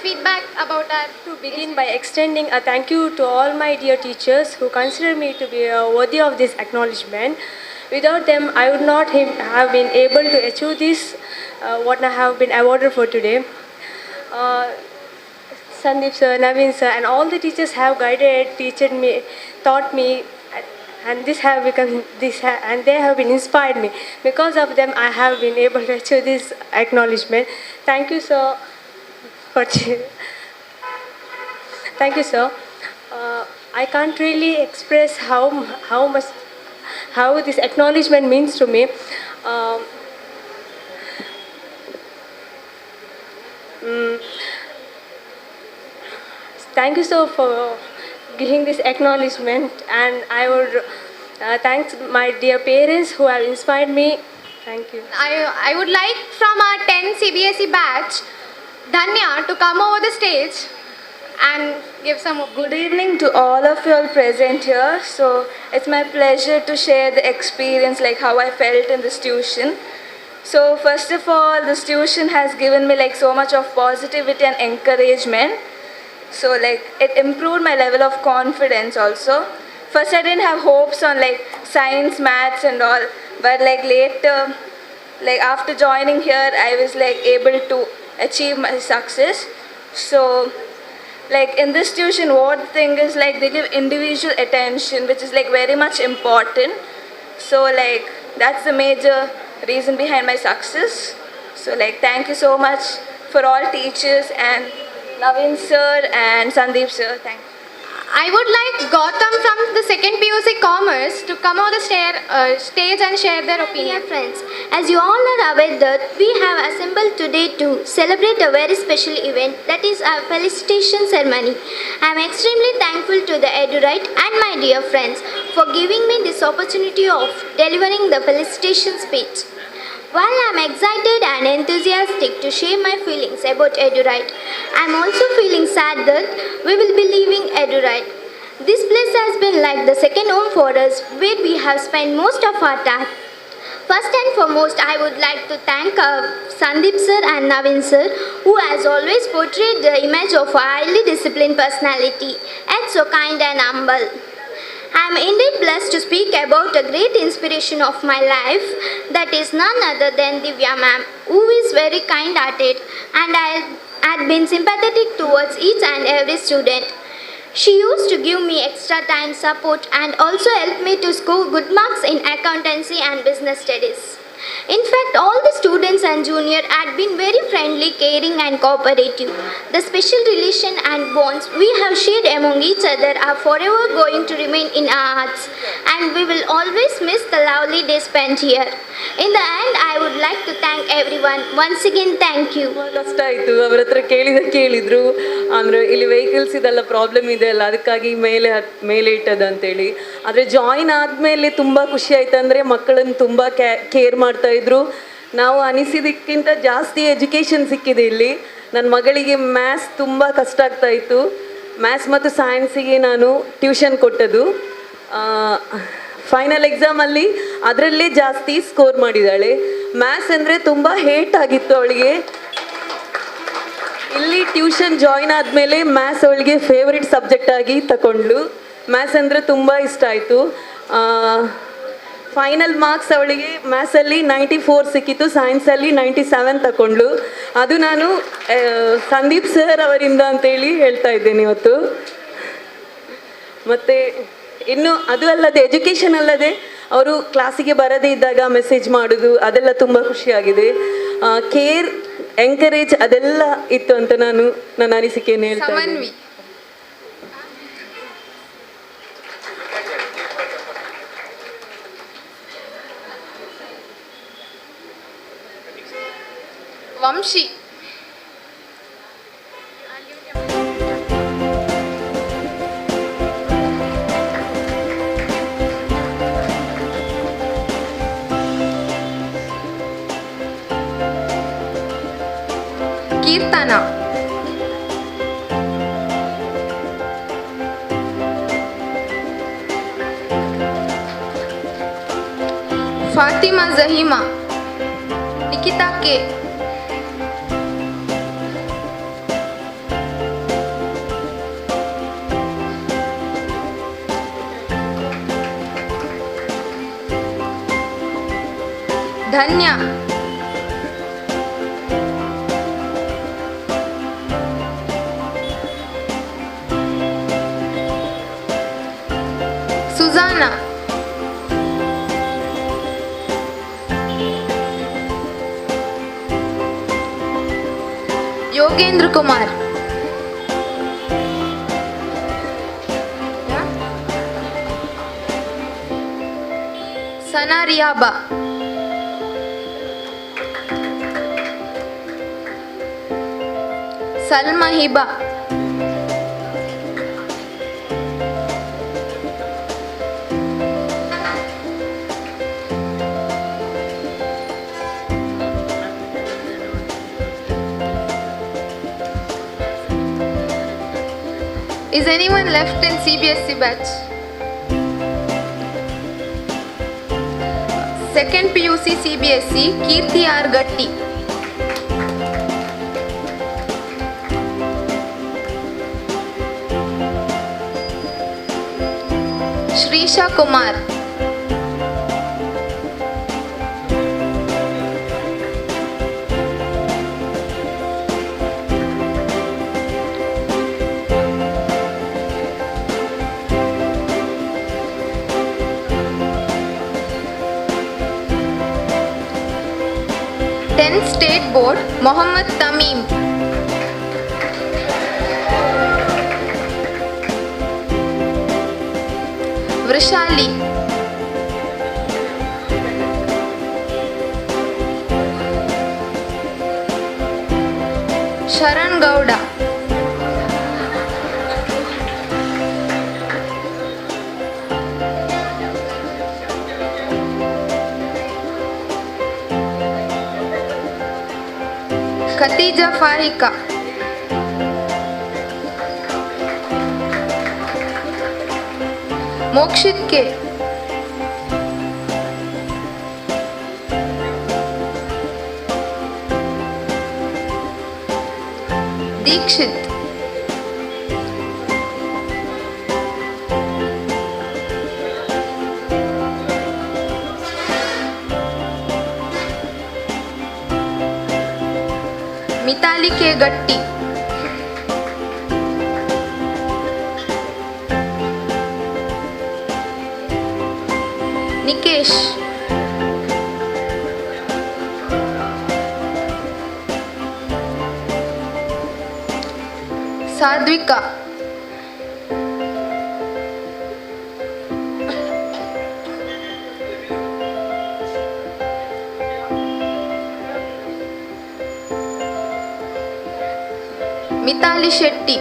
feedback about our. To begin by extending a thank you to all my dear teachers who consider me to be worthy of this acknowledgement. Without them, I would not have been able to achieve this, what I have been awarded for today. Sandeep sir, Naveen sir, and all the teachers have guided, teached me, taught me, and and they have been inspired me. Because of them, I have been able to achieve this acknowledgement. Thank you, sir. Thank you, sir. I can't really express how this acknowledgement means to me. Thank you, sir, for giving this acknowledgement, and I would thank my dear parents who have inspired me. Thank you. I would like from our 10 CBSE batch, Dhanya, to come over the stage and give some. Good evening to all of you all present here. So it's my pleasure to share the experience, like how I felt in this tuition. So first of all, this tuition has given me like so much of positivity and encouragement. So like it improved my level of confidence also. First I didn't have hopes on like science, maths and all, but like later, like after joining here, I was like able to achieve my success. So like in this tuition, what thing is like they give individual attention, which is like very much important. So like that's the major reason behind my success. So like thank you so much for all teachers and Naveen sir and Sandeep sir. Thank you. I would like Gautam from the second PUC Commerce to come on the stage and share their opinion. Dear friends, as you all are aware that we have assembled today to celebrate a very special event, that is our felicitation ceremony. I am extremely thankful to the EduRite and my dear friends for giving me this opportunity of delivering the felicitation speech. While I'm excited and enthusiastic to share my feelings about EduRite, I'm also feeling sad that we will be leaving EduRite. This place has been like the second home for us, where we have spent most of our time. First and foremost, I would like to thank Sandeep sir and Navin sir, who has always portrayed the image of a highly disciplined personality, and so kind and humble. I am indeed blessed to speak about a great inspiration of my life, that is none other than Divya ma'am, who is very kind-hearted, and I had been sympathetic towards each and every student. She used to give me extra time support and also help me to score good marks in accountancy and business studies. In fact, all the students and junior had been very friendly, caring and cooperative. The special relation and bonds we have shared among each other are forever going to remain in our hearts, and we will always miss the lovely days spent here. In the end, I would like to thank everyone. Once again, thank you. ಕಷ್ಟ ಆಯಿತು. ಅವ್ರ ಹತ್ರ ಕೇಳಿದ್ರು ಅಂದರೆ ಇಲ್ಲಿ vehicles ಇದೆಲ್ಲ problem ಇದೆ ಅಲ್ಲ, ಅದಕ್ಕಾಗಿ ಮೇಲೆ ಇಟ್ಟದ್ದು ಅಂತೇಳಿ. ಆದರೆ ಜಾಯಿನ್ ಆದಮೇಲೆ ತುಂಬ ಖುಷಿ ಆಯ್ತು. ಅಂದರೆ ಮಕ್ಕಳನ್ನು ತುಂಬ ಕೇರ್ ಮಾಡ್ತಾಯಿದ್ರು. ನಾವು ಅನಿಸಿದ್ದಕ್ಕಿಂತ ಜಾಸ್ತಿ ಎಜುಕೇಷನ್ ಸಿಕ್ಕಿದೆ ಇಲ್ಲಿ. ನನ್ನ ಮಗಳಿಗೆ ಮ್ಯಾಥ್ಸ್ ತುಂಬ ಕಷ್ಟ ಆಗ್ತಾಯಿತ್ತು. ಮ್ಯಾಥ್ಸ್ ಮತ್ತು ಸೈನ್ಸಿಗೆ ನಾನು ಟ್ಯೂಷನ್ ಕೊಟ್ಟದ್ದು. ಫೈನಲ್ ಎಕ್ಸಾಮಲ್ಲಿ ಅದರಲ್ಲೇ ಜಾಸ್ತಿ ಸ್ಕೋರ್ ಮಾಡಿದ್ದಾಳೆ. ಮ್ಯಾಥ್ಸ್ ಅಂದರೆ ತುಂಬ ಹೇಟ್ ಆಗಿತ್ತು ಅವಳಿಗೆ. ಇಲ್ಲಿ ಟ್ಯೂಷನ್ ಜಾಯಿನ್ ಆದಮೇಲೆ ಮ್ಯಾಥ್ಸ್ ಅವಳಿಗೆ ಫೇವ್ರೆಟ್ ಸಬ್ಜೆಕ್ಟ್ ಆಗಿ ತಗೊಂಡ್ಳು. ಮ್ಯಾಥ್ಸ್ ಅಂದರೆ ತುಂಬ ಇಷ್ಟ ಆಯಿತು. ಫೈನಲ್ ಮಾರ್ಕ್ಸ್ ಅವಳಿಗೆ ಮ್ಯಾಥ್ಸಲ್ಲಿ 94 ಸಿಕ್ಕಿತ್ತು, ಸೈನ್ಸಲ್ಲಿ 97 ತಗೊಂಡ್ಳು. ಅದು ನಾನು ಸಂದೀಪ್ ಸರ್ ಅವರಿಂದ ಅಂತೇಳಿ ಹೇಳ್ತಾ ಇದ್ದೇನೆ ಇವತ್ತು. ಮತ್ತು ಇನ್ನು ಅದು ಅಲ್ಲದೆ ಎಜುಕೇಷನ್ ಅಲ್ಲದೆ ಅವರು ಕ್ಲಾಸಿಗೆ ಬರದೇ ಇದ್ದಾಗ ಮೆಸೇಜ್ ಮಾಡೋದು ಅದೆಲ್ಲ ತುಂಬ ಖುಷಿಯಾಗಿದೆ. ಕೇರ್, ಎಂಕರೇಜ್ ಅದೆಲ್ಲ ಇತ್ತು ಅಂತ ನಾನು ನನ್ನ ಅನಿಸಿಕೆಯನ್ನು ಹೇಳ್ತಾ ಇದ್ದೀನಿ. Vamshi, Keerthana, Fatima Jaheema, Nikhita K, Dhanya, Sujana, Yogendra Kumar, Sana Riyaba, Salma Hiba, Is anyone left in CBSE batch? Second PUC CBSE, Kirti R. Gatti. Shrisha Kumar. State Board, Mohammad Tamim. Vrishali. Sharan Gowda. Khatija Fahika. Mokshith K. Dikshith. Mithali K Gatti. Nikesh. Sadhvika. Mithali Shetty.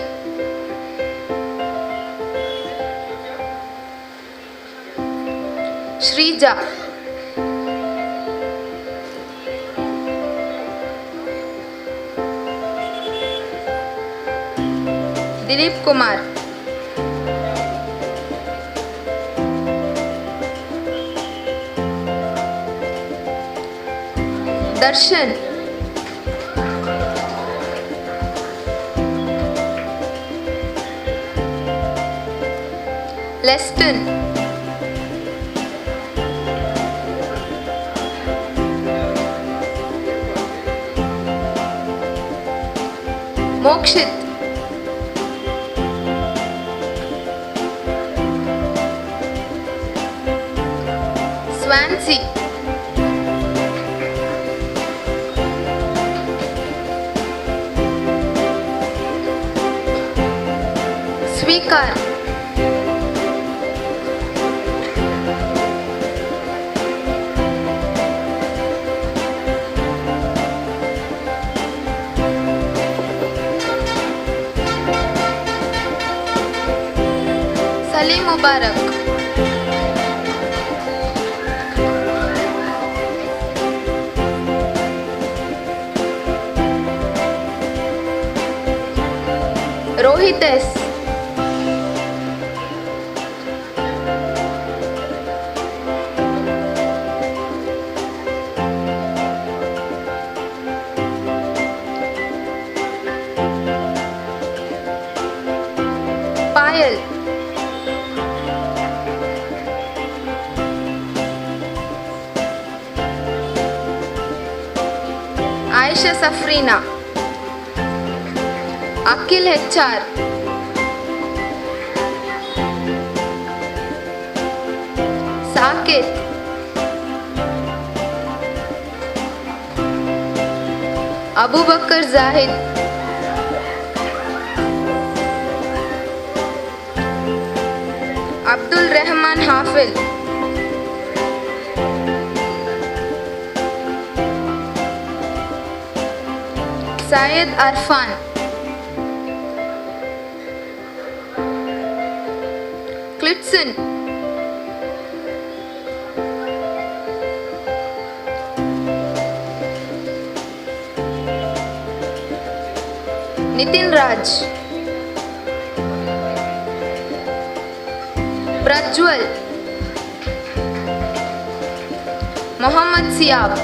Sreeja. Dilip Kumar. Darshan. Leston. Mokshith. ಸ್ವಾನ್ಸಿ. Sweekar. Saleem Mubarak. Rohith S. Payal. Ayesha Safreena. Akhil HR. Saketh. Abubakar Zahid. Abdul Rehman Hafil. Syed Arfan. Clitson. Nithin Raj. Prajwal. Mohammed Siyab.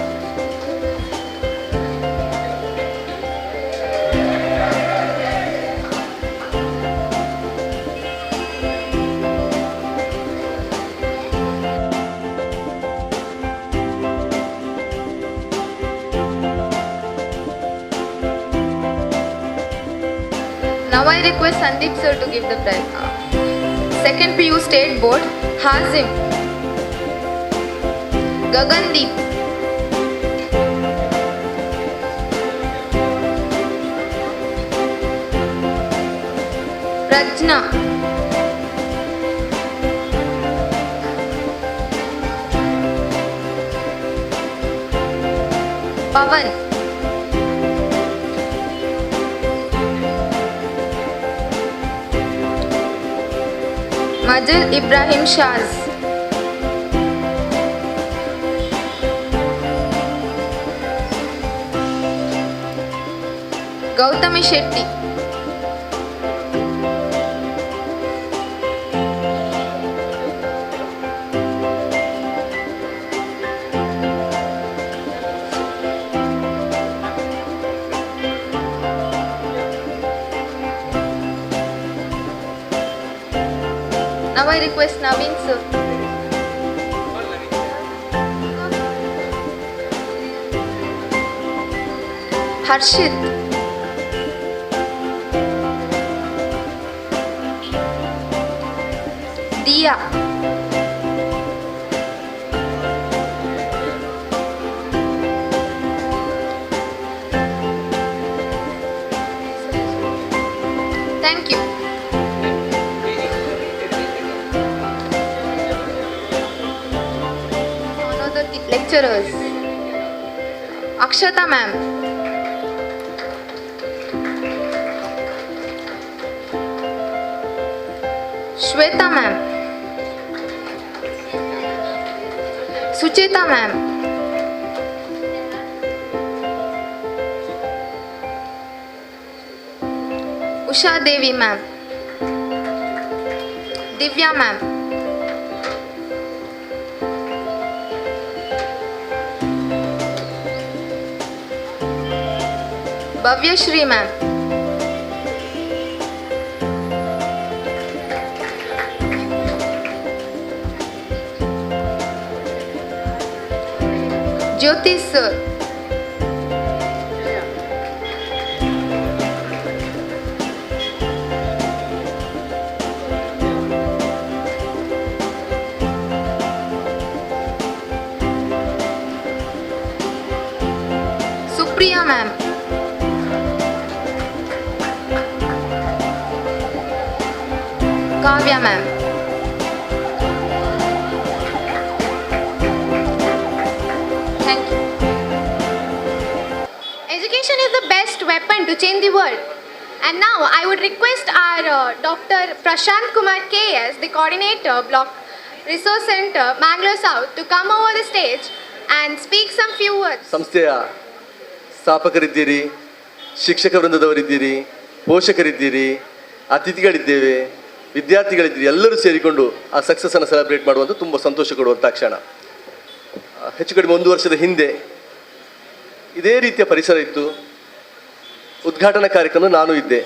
Now I request Sandeep sir to give the prize. Second PU State Board, Hazim. Gagandeep. Prajna. Pavan. Majid Ibrahim Shaz. Gautami Shetty. Now I request Naveen sir. Harshit. Diya. Thank you. Lecturers. Akshata ma'am. Shweta ma'am. Sucheta ma'am. Usha Devi ma'am. Divya ma'am. Bhavya Shri ma'am. Jyoti sir. Supriya ma'am. Kavya ma'am. Thank you. Education is the best weapon to change the world. And now I would request our Dr. Prashant Kumar KS, the coordinator, Block Resource Center, Mangalore South, to come over the stage and speak some few words. ಸಂಸ್ಥೆಯ ಸ್ಥಾಪಕರಿದ್ದೀರಿ, ಶಿಕ್ಷಕ ವೃಂದದವರಿದ್ದೀರಿ, ಪೋಷಕರಿದ್ದೀರಿ, ಅತಿಥಿಗಳಿದ್ದೇವೆ, ವಿದ್ಯಾರ್ಥಿಗಳಿದ್ದೀರಿ, ಎಲ್ಲರೂ ಸೇರಿಕೊಂಡು ಆ ಸಕ್ಸಸ್ಸನ್ನು celebrate ಮಾಡುವಂಥ ತುಂಬ ಸಂತೋಷ ಕೊಡುವಂಥ ಕ್ಷಣ. ಹೆಚ್ಚು ಕಡಿಮೆ 1 ವರ್ಷದ ಹಿಂದೆ ಇದೇ ರೀತಿಯ ಪರಿಸರ ಇತ್ತು. ಉದ್ಘಾಟನಾ ಕಾರ್ಯಕ್ರಮ ನಾನು ಇದ್ದೆ.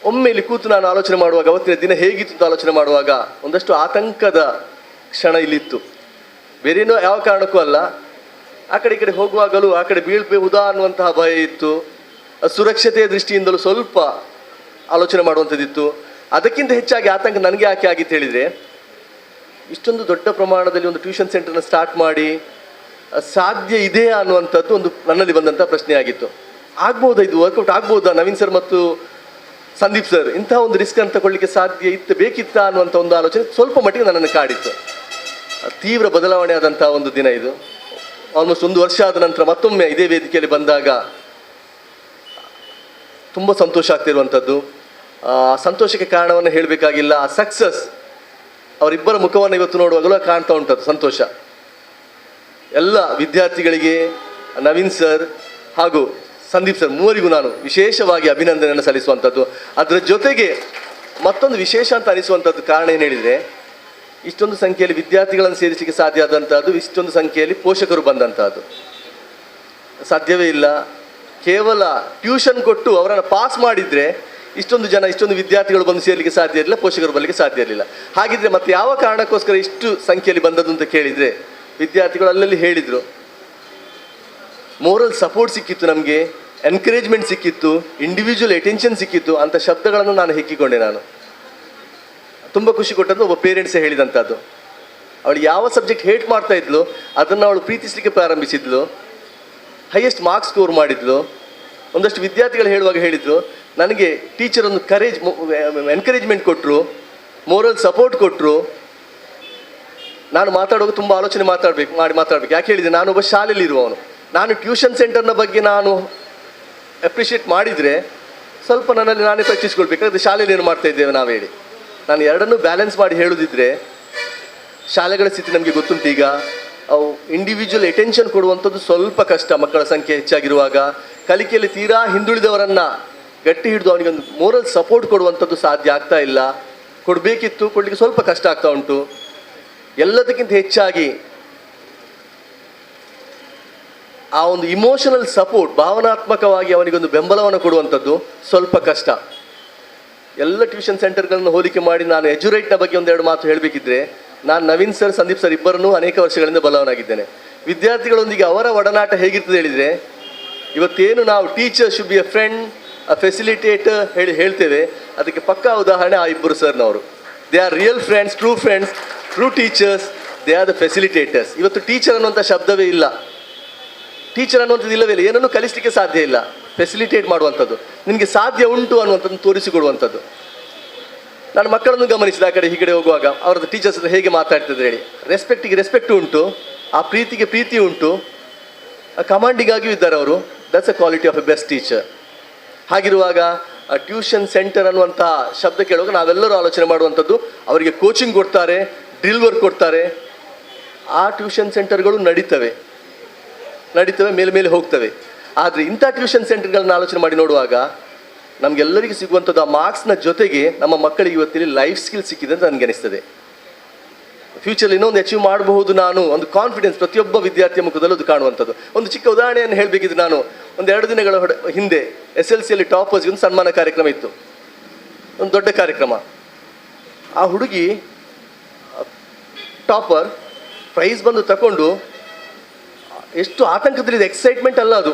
ಒಮ್ಮೆ ಇಲ್ಲಿ ಕೂತು ನಾನು ಆಲೋಚನೆ ಮಾಡುವಾಗ, ಅವತ್ತಿನ ದಿನ ಹೇಗಿತ್ತು ಅಂತ ಆಲೋಚನೆ ಮಾಡುವಾಗ ಒಂದಷ್ಟು ಆತಂಕದ ಕ್ಷಣ ಇಲ್ಲಿತ್ತು. ಬೇರೇನೋ ಯಾವ ಕಾರಣಕ್ಕೂ ಅಲ್ಲ, ಆ ಕಡೆ ಈ ಕಡೆ ಹೋಗುವಾಗಲೂ ಆ ಕಡೆ ಬೀಳ್ಬಹುದಾ ಅನ್ನುವಂತಹ ಭಯ ಇತ್ತು. ಸುರಕ್ಷತೆಯ ದೃಷ್ಟಿಯಿಂದಲೂ ಸ್ವಲ್ಪ ಆಲೋಚನೆ ಮಾಡುವಂಥದ್ದಿತ್ತು. ಅದಕ್ಕಿಂತ ಹೆಚ್ಚಾಗಿ ಆತಂಕ ನನಗೆ ಯಾಕೆ ಆಗಿತ್ತು ಹೇಳಿದರೆ, ಇಷ್ಟೊಂದು ದೊಡ್ಡ ಪ್ರಮಾಣದಲ್ಲಿ ಒಂದು ಟ್ಯೂಷನ್ ಸೆಂಟರ್ನ ಸ್ಟಾರ್ಟ್ ಮಾಡಿ ಸಾಧ್ಯ ಇದೆಯಾ ಅನ್ನುವಂಥದ್ದು ಒಂದು ನನ್ನಲ್ಲಿ ಬಂದಂಥ ಪ್ರಶ್ನೆ ಆಗಿತ್ತು. ಆಗ್ಬೋದಾ, ಇದು ವರ್ಕೌಟ್ ಆಗ್ಬೋದಾ, ನವೀನ್ ಸರ್ ಮತ್ತು ಸಂದೀಪ್ ಸರ್ ಇಂಥ ಒಂದು ರಿಸ್ಕ್ ಅಂತ ತಗೊಳ್ಳಿಕ್ಕೆ ಸಾಧ್ಯ ಇತ್ತು, ಬೇಕಿತ್ತಾ ಅನ್ನುವಂಥ ಒಂದು ಆಲೋಚನೆ ಸ್ವಲ್ಪ ಮಟ್ಟಿಗೆ ನನ್ನನ್ನು ಕಾಡಿತ್ತು. ತೀವ್ರ ಬದಲಾವಣೆ ಆದಂಥ ಒಂದು ದಿನ ಇದು. ಆಲ್ಮೋಸ್ಟ್ 1 ವರ್ಷ ಆದ ನಂತರ ಮತ್ತೊಮ್ಮೆ ಇದೇ ವೇದಿಕೆಯಲ್ಲಿ ಬಂದಾಗ ತುಂಬ ಸಂತೋಷ ಆಗ್ತಿರುವಂಥದ್ದು. ಸಂತೋಷಕ್ಕೆ ಕಾರಣವನ್ನು ಹೇಳಬೇಕಾಗಿಲ್ಲ. ಆ ಸಕ್ಸಸ್ ಅವರಿಬ್ಬರ ಮುಖವನ್ನು ಇವತ್ತು ನೋಡುವಾಗಲೂ ಕಾಣ್ತಾ ಉಂಟದು ಸಂತೋಷ. ಎಲ್ಲ ವಿದ್ಯಾರ್ಥಿಗಳಿಗೆ, ನವೀನ್ ಸರ್ ಹಾಗೂ ಸಂದೀಪ್ ಸರ್ ಮೂವರಿಗೂ ನಾನು ವಿಶೇಷವಾಗಿ ಅಭಿನಂದನೆಯನ್ನು ಸಲ್ಲಿಸುವಂಥದ್ದು. ಅದರ ಜೊತೆಗೆ ಮತ್ತೊಂದು ವಿಶೇಷ ಅಂತ ಅನಿಸುವಂಥದ್ದು ಕಾರಣ ಏನು ಹೇಳಿದರೆ, ಇಷ್ಟೊಂದು ಸಂಖ್ಯೆಯಲ್ಲಿ ವಿದ್ಯಾರ್ಥಿಗಳನ್ನು ಸೇರಿಸಲಿಕ್ಕೆ ಸಾಧ್ಯ ಆದಂಥದ್ದು, ಇಷ್ಟೊಂದು ಸಂಖ್ಯೆಯಲ್ಲಿ ಪೋಷಕರು ಬಂದಂಥದ್ದು ಸಾಧ್ಯವೇ ಇಲ್ಲ. ಕೇವಲ ಟ್ಯೂಷನ್ ಕೊಟ್ಟು ಅವರನ್ನು ಪಾಸ್ ಮಾಡಿದರೆ ಇಷ್ಟೊಂದು ಜನ, ಇಷ್ಟೊಂದು ವಿದ್ಯಾರ್ಥಿಗಳು ಬಂದು ಸೇರಲಿಕ್ಕೆ ಸಾಧ್ಯ ಇರಲಿಲ್ಲ, ಪೋಷಕರು ಬರಲಿಕ್ಕೆ ಸಾಧ್ಯ ಇರಲಿಲ್ಲ. ಹಾಗಿದ್ರೆ ಮತ್ತೆ ಯಾವ ಕಾರಣಕ್ಕೋಸ್ಕರ ಇಷ್ಟು ಸಂಖ್ಯೆಯಲ್ಲಿ ಬಂದದ್ದು ಅಂತ ಕೇಳಿದರೆ, ವಿದ್ಯಾರ್ಥಿಗಳು ಅಲ್ಲಲ್ಲಿ ಹೇಳಿದರು, ಮೋರಲ್ ಸಪೋರ್ಟ್ ಸಿಕ್ಕಿತ್ತು, ನಮಗೆ ಎನ್ಕರೇಜ್ಮೆಂಟ್ ಸಿಕ್ಕಿತ್ತು, ಇಂಡಿವಿಜುವಲ್ ಅಟೆನ್ಷನ್ ಸಿಕ್ಕಿತ್ತು ಅಂತ ಶಬ್ದಗಳನ್ನು ನಾನು ಹೆಕ್ಕಿಕೊಂಡೆ. ನಾನು ತುಂಬ ಖುಷಿ ಕೊಟ್ಟದ್ದು ಒಬ್ಬ ಪೇರೆಂಟ್ಸೇ ಹೇಳಿದಂಥದ್ದು. ಅವಳು ಯಾವ ಸಬ್ಜೆಕ್ಟ್ ಹೇಟ್ ಮಾಡ್ತಾ ಇದ್ಲು ಅದನ್ನು ಅವಳು ಪ್ರೀತಿಸಲಿಕ್ಕೆ ಪ್ರಾರಂಭಿಸಿದ್ಲು, ಹೈಯೆಸ್ಟ್ ಮಾರ್ಕ್ಸ್ ಸ್ಕೋರ್ ಮಾಡಿದ್ಲು. ಒಂದಷ್ಟು ವಿದ್ಯಾರ್ಥಿಗಳು ಹೇಳುವಾಗ ಹೇಳಿದರು, ನನಗೆ ಟೀಚರ್ ಒಂದು ಎನ್ಕರೇಜ್ಮೆಂಟ್ ಕೊಟ್ಟರು, ಮೋರಲ್ ಸಪೋರ್ಟ್ ಕೊಟ್ಟರು. ನಾನು ಮಾತಾಡುವಾಗ ತುಂಬ ಆಲೋಚನೆ ಮಾತಾಡಬೇಕು. ಯಾಕೆ ಹೇಳಿದೆ, ನಾನೊಬ್ಬ ಶಾಲೆಯಲ್ಲಿರುವವನು. ನಾನು ಟ್ಯೂಷನ್ ಸೆಂಟರ್ನ ಬಗ್ಗೆ ನಾನು ಅಪ್ರಿಷಿಯೇಟ್ ಮಾಡಿದರೆ ಸ್ವಲ್ಪ ನನ್ನಲ್ಲಿ ನಾನೇ ಪ್ರಶ್ನಿಸ್ಕೊಳ್ಬೇಕಾದ್ರೆ ಶಾಲೆಯಲ್ಲಿ ಏನು ಮಾಡ್ತಾ ಇದ್ದೇವೆ ನಾವು ಹೇಳಿ. ನಾನು ಎರಡನ್ನೂ ಬ್ಯಾಲೆನ್ಸ್ ಮಾಡಿ ಹೇಳೋದಿದ್ರೆ, ಶಾಲೆಗಳ ಸ್ಥಿತಿ ನಮಗೆ ಗೊತ್ತುಂಟು. ಈಗ ಅವು ಇಂಡಿವಿಜುವಲ್ ಅಟೆನ್ಷನ್ ಕೊಡುವಂಥದ್ದು ಸ್ವಲ್ಪ ಕಷ್ಟ. ಮಕ್ಕಳ ಸಂಖ್ಯೆ ಹೆಚ್ಚಾಗಿರುವಾಗ ಕಲಿಕೆಯಲ್ಲಿ ತೀರಾ ಹಿಂದುಳಿದವರನ್ನು ಗಟ್ಟಿ ಹಿಡಿದು ಅವನಿಗೊಂದು ಮೋರಲ್ ಸಪೋರ್ಟ್ ಕೊಡುವಂಥದ್ದು ಸಾಧ್ಯ ಆಗ್ತಾ ಇಲ್ಲ. ಕೊಡಬೇಕಿತ್ತು, ಕೊಡಲಿಕ್ಕೆ ಸ್ವಲ್ಪ ಕಷ್ಟ ಆಗ್ತಾ ಉಂಟು. ಎಲ್ಲದಕ್ಕಿಂತ ಹೆಚ್ಚಾಗಿ ಆ ಒಂದು ಇಮೋಷನಲ್ ಸಪೋರ್ಟ್, ಭಾವನಾತ್ಮಕವಾಗಿ ಅವನಿಗೊಂದು ಬೆಂಬಲವನ್ನು ಕೊಡುವಂಥದ್ದು ಸ್ವಲ್ಪ ಕಷ್ಟ. ಎಲ್ಲ ಟ್ಯೂಷನ್ ಸೆಂಟರ್ಗಳನ್ನು ಹೋಲಿಕೆ ಮಾಡಿ ನಾನು ಎಜುರೈಟ್ನ ಬಗ್ಗೆ ಒಂದೆರಡು ಮಾತು ಹೇಳಬೇಕಿದ್ರೆ, ನಾನು ನವೀನ್ ಸರ್, ಸಂದೀಪ್ ಸರ್ ಇಬ್ಬರನ್ನೂ ಅನೇಕ ವರ್ಷಗಳಿಂದ ಬಲ್ಲವನಾಗಿದ್ದೇನೆ. ವಿದ್ಯಾರ್ಥಿಗಳೊಂದಿಗೆ ಅವರ ಒಡನಾಟ ಹೇಗಿರ್ತದೆ ಹೇಳಿದರೆ, ಇವತ್ತೇನು ನಾವು teacher should be a friend, a facilitator ಹೇಳ್ತೇವೆ, ಅದಕ್ಕೆ ಪಕ್ಕಾ ಉದಾಹರಣೆ ಆ ಇಬ್ಬರು ಸರ್ನವರು. They are real friends, true teachers, they are the facilitators. ಇವತ್ತು ಟೀಚರ್ ಅನ್ನುವಂಥ ಶಬ್ದವೇ ಇಲ್ಲ, ಟೀಚರ್ ಅನ್ನುವಂಥದ್ದು ಇಲ್ಲವೇ ಇಲ್ಲ. ಏನನ್ನೂ ಕಲಿಸಲಿಕ್ಕೆ ಸಾಧ್ಯ ಇಲ್ಲ. ಫೆಸಿಲಿಟೇಟ್ ಮಾಡುವಂಥದ್ದು, ನಿನಗೆ ಸಾಧ್ಯ ಉಂಟು ಅನ್ನುವಂಥದ್ದು ತೋರಿಸಿಕೊಡುವಂಥದ್ದು. ನಾನು ಮಕ್ಕಳನ್ನು ಗಮನಿಸಿದ ಆ ಕಡೆ ಈ ಕಡೆ ಹೋಗುವಾಗ ಅವ್ರದ್ದು ಟೀಚರ್ಸ್ ಹತ್ರ ಹೇಗೆ ಮಾತಾಡ್ತಿದ್ರು ಹೇಳಿ. ರೆಸ್ಪೆಕ್ಟಿಗೆ ರೆಸ್ಪೆಕ್ಟ್ ಉಂಟು, ಆ ಪ್ರೀತಿಗೆ ಪ್ರೀತಿ ಉಂಟು, ಕಮಾಂಡಿಂಗ್ ಆಗಿಯೂ ಇದ್ದಾರೆ ಅವರು. That's a quality of A best teacher. ಹಾಗಿರುವಾಗ ಟ್ಯೂಷನ್ ಸೆಂಟರ್ ಅನ್ನುವಂಥ ಶಬ್ದ ಕೇಳುವಾಗ ನಾವೆಲ್ಲರೂ ಆಲೋಚನೆ ಮಾಡುವಂಥದ್ದು, ಅವರಿಗೆ ಕೋಚಿಂಗ್ ಕೊಡ್ತಾರೆ, ಡ್ರಿಲ್ ವರ್ಕ್ ಕೊಡ್ತಾರೆ. ಆ ಟ್ಯೂಷನ್ ಸೆಂಟರ್ಗಳು ನಡೀತವೆ, ಮೇಲೆ ಹೋಗ್ತವೆ. ಆದರೆ ಇಂಥ ಟ್ಯೂಷನ್ ಸೆಂಟರ್ಗಳನ್ನ ಆಲೋಚನೆ ಮಾಡಿ ನೋಡುವಾಗ ನಮಗೆಲ್ಲರಿಗೂ ಸಿಗುವಂಥದ್ದು ಆ ಮಾರ್ಕ್ಸ್ನ ಜೊತೆಗೆ ನಮ್ಮ ಮಕ್ಕಳಿಗೆ ಇವತ್ತಿಲ್ಲಿ ಲೈಫ್ ಸ್ಕಿಲ್ ಸಿಕ್ಕಿದೆ ಅಂತ ನನಗೆ ಅನಿಸ್ತದೆ. ಫ್ಯೂಚರಲ್ಲಿ ಇನ್ನೊಂದು ಅಚೀವ್ ಮಾಡಬಹುದು ನಾನು, ಒಂದು ಕಾನ್ಫಿಡೆನ್ಸ್ ಪ್ರತಿಯೊಬ್ಬ ವಿದ್ಯಾರ್ಥಿಯ ಮುಖದಲ್ಲೂ ಅದು ಕಾಣುವಂಥದ್ದು. ಒಂದು ಚಿಕ್ಕ ಉದಾಹರಣೆಯನ್ನು ಹೇಳಬೇಕಿದ್ರೆ, ನಾನು ಒಂದು 2 ದಿನಗಳ ಹಿಂದೆ SLCಯಲ್ಲಿ ಟಾಪರ್ಸ್ಗೆ ಒಂದು ಸನ್ಮಾನ ಕಾರ್ಯಕ್ರಮ ಇತ್ತು, ಒಂದು ದೊಡ್ಡ ಕಾರ್ಯಕ್ರಮ. ಆ ಹುಡುಗಿ ಟಾಪರ್ ಪ್ರೈಸ್ ಬಂದು ತಗೊಂಡು ಎಷ್ಟು ಆತಂಕದಲ್ಲಿದೆ, ಎಕ್ಸೈಟ್ಮೆಂಟ್ ಅಲ್ಲ ಅದು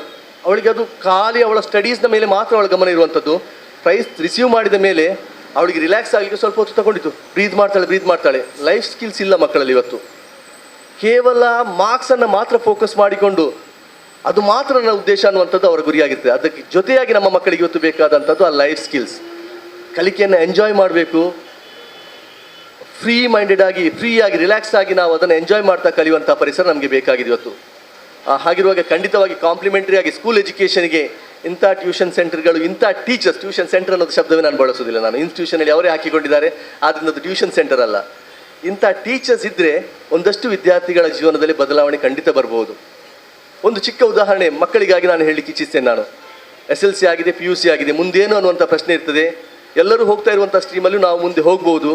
ಅವಳಿಗೆ, ಅದು ಖಾಲಿ ಅವಳ ಸ್ಟಡೀಸ್ನ ಮೇಲೆ ಮಾತ್ರ ಅವಳ ಗಮನ ಇರುವಂಥದ್ದು. ಪ್ರೈಸ್ ರಿಸೀವ್ ಮಾಡಿದ ಮೇಲೆ ಅವಳಿಗೆ ರಿಲ್ಯಾಕ್ಸ್ ಆಗಲಿಕ್ಕೆ ಸ್ವಲ್ಪ ಹೊತ್ತು ತಗೊಂಡಿತ್ತು. ಬ್ರೀದ್ ಮಾಡ್ತಾಳೆ. ಲೈಫ್ ಸ್ಕಿಲ್ಸ್ ಇಲ್ಲ ಮಕ್ಕಳಲ್ಲಿ ಇವತ್ತು. ಕೇವಲ ಮಾರ್ಕ್ಸನ್ನು ಮಾತ್ರ ಫೋಕಸ್ ಮಾಡಿಕೊಂಡು ಅದು ಮಾತ್ರ ನನ್ನ ಉದ್ದೇಶ ಅನ್ನುವಂಥದ್ದು ಅವರ ಗುರಿಯಾಗಿರ್ತದೆ. ಅದಕ್ಕೆ ಜೊತೆಯಾಗಿ ನಮ್ಮ ಮಕ್ಕಳಿಗೆ ಇವತ್ತು ಬೇಕಾದಂಥದ್ದು ಆ ಲೈಫ್ ಸ್ಕಿಲ್ಸ್. ಕಲಿಕೆಯನ್ನು ಎಂಜಾಯ್ ಮಾಡಬೇಕು, ಫ್ರೀಯಾಗಿ ರಿಲ್ಯಾಕ್ಸ್ ಆಗಿ ನಾವು ಅದನ್ನು ಎಂಜಾಯ್ ಮಾಡ್ತಾ ಕಲಿಯುವಂಥ ಪರಿಸರ ನಮಗೆ ಬೇಕಾಗಿದೆ ಇವತ್ತು. ಹಾಗಿರುವಾಗ ಖಂಡಿತವಾಗಿ ಕಾಂಪ್ಲಿಮೆಂಟರಿ ಆಗಿ ಸ್ಕೂಲ್ ಎಜುಕೇಷನ್ಗೆ ಇಂಥ ಟ್ಯೂಷನ್ ಸೆಂಟರ್ಗಳು, ಇಂಥ ಟೀಚರ್ಸ್, ಟ್ಯೂಷನ್ ಸೆಂಟರ್ ಅನ್ನೋದು ಶಬ್ದವೇ ನಾನು ಬಳಸೋದಿಲ್ಲ. ನಾನು ಇನ್ಸ್ಟಿಟ್ಯೂಷನಲ್ಲಿ ಅವರೇ ಹಾಕಿಕೊಂಡಿದ್ದಾರೆ, ಆದ್ದರಿಂದ ಅದು ಟ್ಯೂಷನ್ ಸೆಂಟರ್ ಅಲ್ಲ. ಇಂಥ ಟೀಚರ್ಸ್ ಇದ್ದರೆ ಒಂದಷ್ಟು ವಿದ್ಯಾರ್ಥಿಗಳ ಜೀವನದಲ್ಲಿ ಬದಲಾವಣೆ ಖಂಡಿತ ಬರ್ಬೋದು. ಒಂದು ಚಿಕ್ಕ ಉದಾಹರಣೆ ಮಕ್ಕಳಿಗಾಗಿ ನಾನು ಹೇಳಲಿಕ್ಕೆ ಇಚ್ಛಿಸ್ತೇನೆ. ನಾನು SLC ಆಗಿದೆ, PUC ಆಗಿದೆ, ಮುಂದೇನು ಅನ್ನುವಂಥ ಪ್ರಶ್ನೆ ಇರ್ತದೆ. ಎಲ್ಲರೂ ಹೋಗ್ತಾ ಇರುವಂಥ ಸ್ಟ್ರೀಮಲ್ಲೂ ನಾವು ಮುಂದೆ ಹೋಗ್ಬೋದು.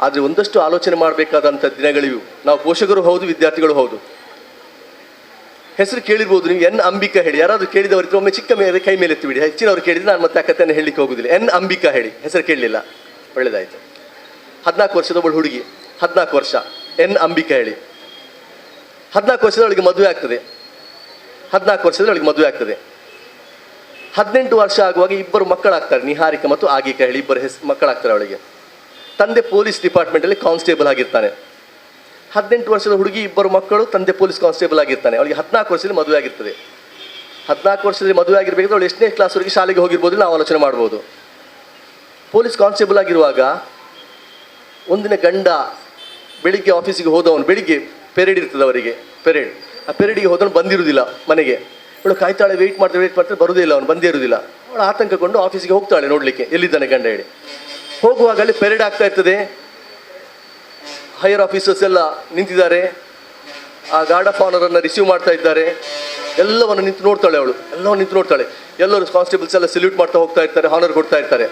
ಆದರೆ ಒಂದಷ್ಟು ಆಲೋಚನೆ ಮಾಡಬೇಕಾದಂಥ ದಿನಗಳಿವು. ನಾವು ಪೋಷಕರು ಹೌದು, ವಿದ್ಯಾರ್ಥಿಗಳು ಹೌದು. ಹೆಸರು ಕೇಳಿರ್ಬೋದು ನೀವು, N. ಅಂಬಿಕಾ ಹೇಳಿ. ಯಾರಾದರೂ ಕೇಳಿದವರಿದ್ರೆ ಒಮ್ಮೆ ಚಿಕ್ಕ ಮೇಲೆ ಕೈ ಮೇಲೆ ಎತ್ತಿಬಿಡಿ. ಹೆಚ್ಚಿನವ್ರು ಕೇಳಿದರೆ ನಾನು ಮತ್ತೆ ಆ ಕಥೆಯನ್ನು ಹೇಳಲಿಕ್ಕೆ ಹೋಗೋದಿಲ್ಲ. N. ಅಂಬಿಕಾ ಹೇಳಿ. ಹೆಸರು ಕೇಳಲಿಲ್ಲ, ಒಳ್ಳೆಯದಾಯಿತು. 14 ವರ್ಷದ ಒಬ್ಬಳು ಹುಡುಗಿ, 14 ವರ್ಷ, N. ಅಂಬಿಕಾ ಹೇಳಿ. 14 ವರ್ಷದವಳಿಗೆ ಮದುವೆ ಆಗ್ತದೆ. 18 ವರ್ಷ ಆಗುವಾಗ ಇಬ್ಬರು ಮಕ್ಕಳಾಗ್ತಾರೆ, ನಿಹಾರಿಕಾ ಮತ್ತು ಆಗಿಕಾ ಹೇಳಿ, ಇಬ್ಬರು ಮಕ್ಕಳಾಗ್ತಾರೆ ಅವಳಿಗೆ. ತಂದೆ ಪೊಲೀಸ್ ಡಿಪಾರ್ಟ್ಮೆಂಟಲ್ಲಿ ಕಾನ್ಸ್ಟೇಬಲ್ ಆಗಿರ್ತಾನೆ. 18 ವರ್ಷದ ಹುಡುಗಿ, ಇಬ್ಬರು ಮಕ್ಕಳು, ತಂದೆ ಪೊಲೀಸ್ ಕಾನ್ಸ್ಟೇಬಲ್ ಆಗಿರ್ತಾನೆ. ಅವಳಿಗೆ 14 ವರ್ಷದಲ್ಲಿ ಮದುವೆ ಆಗಿರ್ತದೆ. 14 ವರ್ಷದಲ್ಲಿ ಮದುವೆ ಆಗಿರ್ಬೇಕಾದ್ರೆ ಅವಳು ಎಷ್ಟನೇ ಕ್ಲಾಸ್ವರೆಗೆ ಶಾಲೆಗೆ ಹೋಗಿರ್ಬೋದು ನಾವು ಆಲೋಚನೆ ಮಾಡ್ಬೋದು. ಪೊಲೀಸ್ ಕಾನ್ಸ್ಟೇಬಲ್ ಆಗಿರುವಾಗ ಒಂದಿನ ಗಂಡ ಬೆಳಿಗ್ಗೆ ಆಫೀಸಿಗೆ ಹೋದವನು, ಬೆಳಿಗ್ಗೆ ಪೆರೇಡ್ ಇರ್ತದೆ ಅವರಿಗೆ, ಆ ಪೆರೇಡಿಗೆ ಹೋದವನು ಬಂದಿರುವುದಿಲ್ಲ ಮನೆಗೆ. ಅವಳು ಕಾಯ್ತಾಳೆ, ವೆಯ್ಟ್ ಮಾಡ್ತಾಳೆ, ಬರುವುದೇ ಇಲ್ಲ, ಅವನು ಬಂದೇ ಇರುವುದಿಲ್ಲ. ಅವಳು ಆತಂಕಗೊಂಡು ಆಫೀಸಿಗೆ ಹೋಗ್ತಾಳೆ ನೋಡಲಿಕ್ಕೆ ಎಲ್ಲಿದ್ದಾನೆ ಗಂಡ ಹೇಳಿ. ಹೋಗುವಾಗ ಅಲ್ಲಿ ಪೆರೇಡ್ ಆಗ್ತಾ ಇರ್ತದೆ. ಹೈಯರ್ ಆಫೀಸರ್ಸ್ ಎಲ್ಲ ನಿಂತಿದ್ದಾರೆ, ಆ ಗಾರ್ಡ್ ಆಫ್ ಆನರನ್ನು ರಿಸೀವ್ ಮಾಡ್ತಾ ಇದ್ದಾರೆ. ಎಲ್ಲವನ್ನು ನಿಂತು ನೋಡ್ತಾಳೆ ಅವಳು, ಎಲ್ಲರೂ ಕಾನ್ಸ್ಟೇಬಲ್ಸ್ ಎಲ್ಲ ಸಲ್ಯೂಟ್ ಮಾಡ್ತಾ ಹೋಗ್ತಾ ಇರ್ತಾರೆ, ಹಾನರ್ ಕೊಡ್ತಾ ಇರ್ತಾರೆ.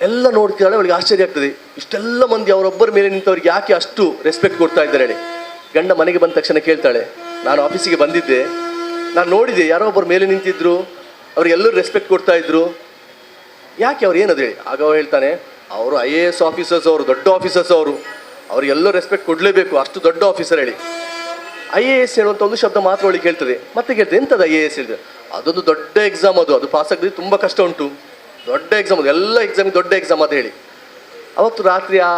ಎಲ್ಲ ನೋಡ್ತಾಳೆ, ಅವಳಿಗೆ ಆಶ್ಚರ್ಯ ಆಗ್ತದೆ, ಇಷ್ಟೆಲ್ಲ ಮಂದಿ ಅವರೊಬ್ಬರ ಮೇಲೆ ನಿಂತವ್ರಿಗೆ ಯಾಕೆ ಅಷ್ಟು ರೆಸ್ಪೆಕ್ಟ್ ಕೊಡ್ತಾ ಇದ್ದಾರೆ ಹೇಳಿ. ಗಂಡ ಮನೆಗೆ ಬಂದ ತಕ್ಷಣ ಕೇಳ್ತಾಳೆ, ನಾನು ಆಫೀಸಿಗೆ ಬಂದಿದ್ದೆ, ನಾನು ನೋಡಿದೆ ಯಾರೋ ಒಬ್ಬರ ಮೇಲೆ ನಿಂತಿದ್ರು, ಅವ್ರಿಗೆಲ್ಲರೂ ರೆಸ್ಪೆಕ್ಟ್ ಕೊಡ್ತಾ ಇದ್ರು, ಯಾಕೆ ಅವ್ರು ಏನದು ಹೇಳಿ. ಆಗ ಅವ್ರು ಹೇಳ್ತಾನೆ, ಅವರು IAS ಆಫೀಸರ್ಸ್, ಅವರು ದೊಡ್ಡ ಆಫೀಸರ್ಸ್, ಅವರಿಗೆಲ್ಲರೂ ರೆಸ್ಪೆಕ್ಟ್ ಕೊಡಲೇಬೇಕು, ಅಷ್ಟು ದೊಡ್ಡ ಆಫೀಸರ್ ಹೇಳಿ. IAS ಹೇಳುವಂಥ ಒಂದು ಶಬ್ದ ಮಾತ್ರ ಅವಳಿಗೆ ಕೇಳ್ತದೆ. ಮತ್ತೆ ಕೇಳ್ತದೆ, ಎಂಥದ್ದು IAS ಹೇಳಿದೆ? ಅದೊಂದು ದೊಡ್ಡ ಎಕ್ಸಾಮ್, ಅದು ಪಾಸ್ ಆಗೋದು ತುಂಬ ಕಷ್ಟ ಉಂಟು, ದೊಡ್ಡ ಎಕ್ಸಾಮ್ ಅದು, ಎಲ್ಲ ಎಕ್ಸಾಮಿಗೆ ದೊಡ್ಡ ಎಕ್ಸಾಮ್ ಅದು ಹೇಳಿ. ಅವತ್ತು ರಾತ್ರಿ ಆ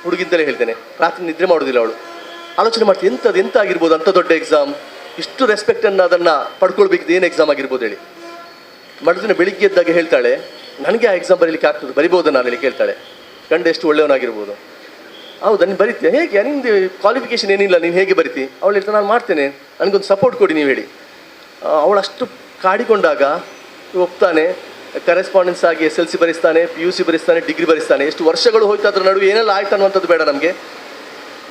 ಹುಡುಗಿಂತಲೇ ಹೇಳ್ತೇನೆ, ರಾತ್ರಿ ನಿದ್ರೆ ಮಾಡೋದಿಲ್ಲ ಅವಳು. ಆಲೋಚನೆ ಮಾಡ್ತೀವಿ, ಎಂಥ ಆಗಿರ್ಬೋದು ಅಂಥ ದೊಡ್ಡ ಎಕ್ಸಾಮ್, ಇಷ್ಟು ರೆಸ್ಪೆಕ್ಟನ್ನು ಅದನ್ನು ಪಡ್ಕೊಳ್ಬೇಕಿದ್ದು ಏನು ಎಕ್ಸಾಮ್ ಆಗಿರ್ಬೋದು ಹೇಳಿ. ಮರುದಿನ ಬೆಳಿಗ್ಗೆ ಎದ್ದಾಗ ಹೇಳ್ತಾಳೆ, ನನಗೆ ಆ ಎಕ್ಸಾಮ್ ಬರೀಲಿಕ್ಕೆ ಆಗ್ತದೆ, ಬರಿಬೋದು ನಾನು ಹೇಳಿ ಕೇಳ್ತಾಳೆ. ಗಂಡ ಎಷ್ಟು ಒಳ್ಳೆಯವನಾಗಿರ್ಬೋದು. ಹೌದಾ, ನೀನು ಬರೀತೀಯ, ಹೇಗೆ, ನಿಂದು ಕ್ವಾಲಿಫಿಕೇಷನ್ ಏನಿಲ್ಲ, ನೀನು ಹೇಗೆ ಬರಿತಿ? ಅವಳು ಹೇಳ್ತಾನೆ, ನಾನು ಮಾಡ್ತೇನೆ, ನನಗೊಂದು ಸಪೋರ್ಟ್ ಕೊಡಿ ನೀವು ಹೇಳಿ. ಅವಳಷ್ಟು ಕಾಡಿಕೊಂಡಾಗ ಒಪ್ತಾನೆ. ಕರೆಸ್ಪಾಂಡೆನ್ಸ್ ಆಗಿ SLC ಬರೆಸ್ತಾನೆ, PUC ಬರೆಸ್ತಾನೆ, ಡಿಗ್ರಿ ಬರೆಸ್ತಾನೆ. ಎಷ್ಟು ವರ್ಷಗಳು ಹೋಯ್ತು, ಅದರ ನಡುವೆ ಏನೆಲ್ಲ ಆಯ್ತು ಅನ್ನುವಂಥದ್ದು ಬೇಡ ನಮಗೆ.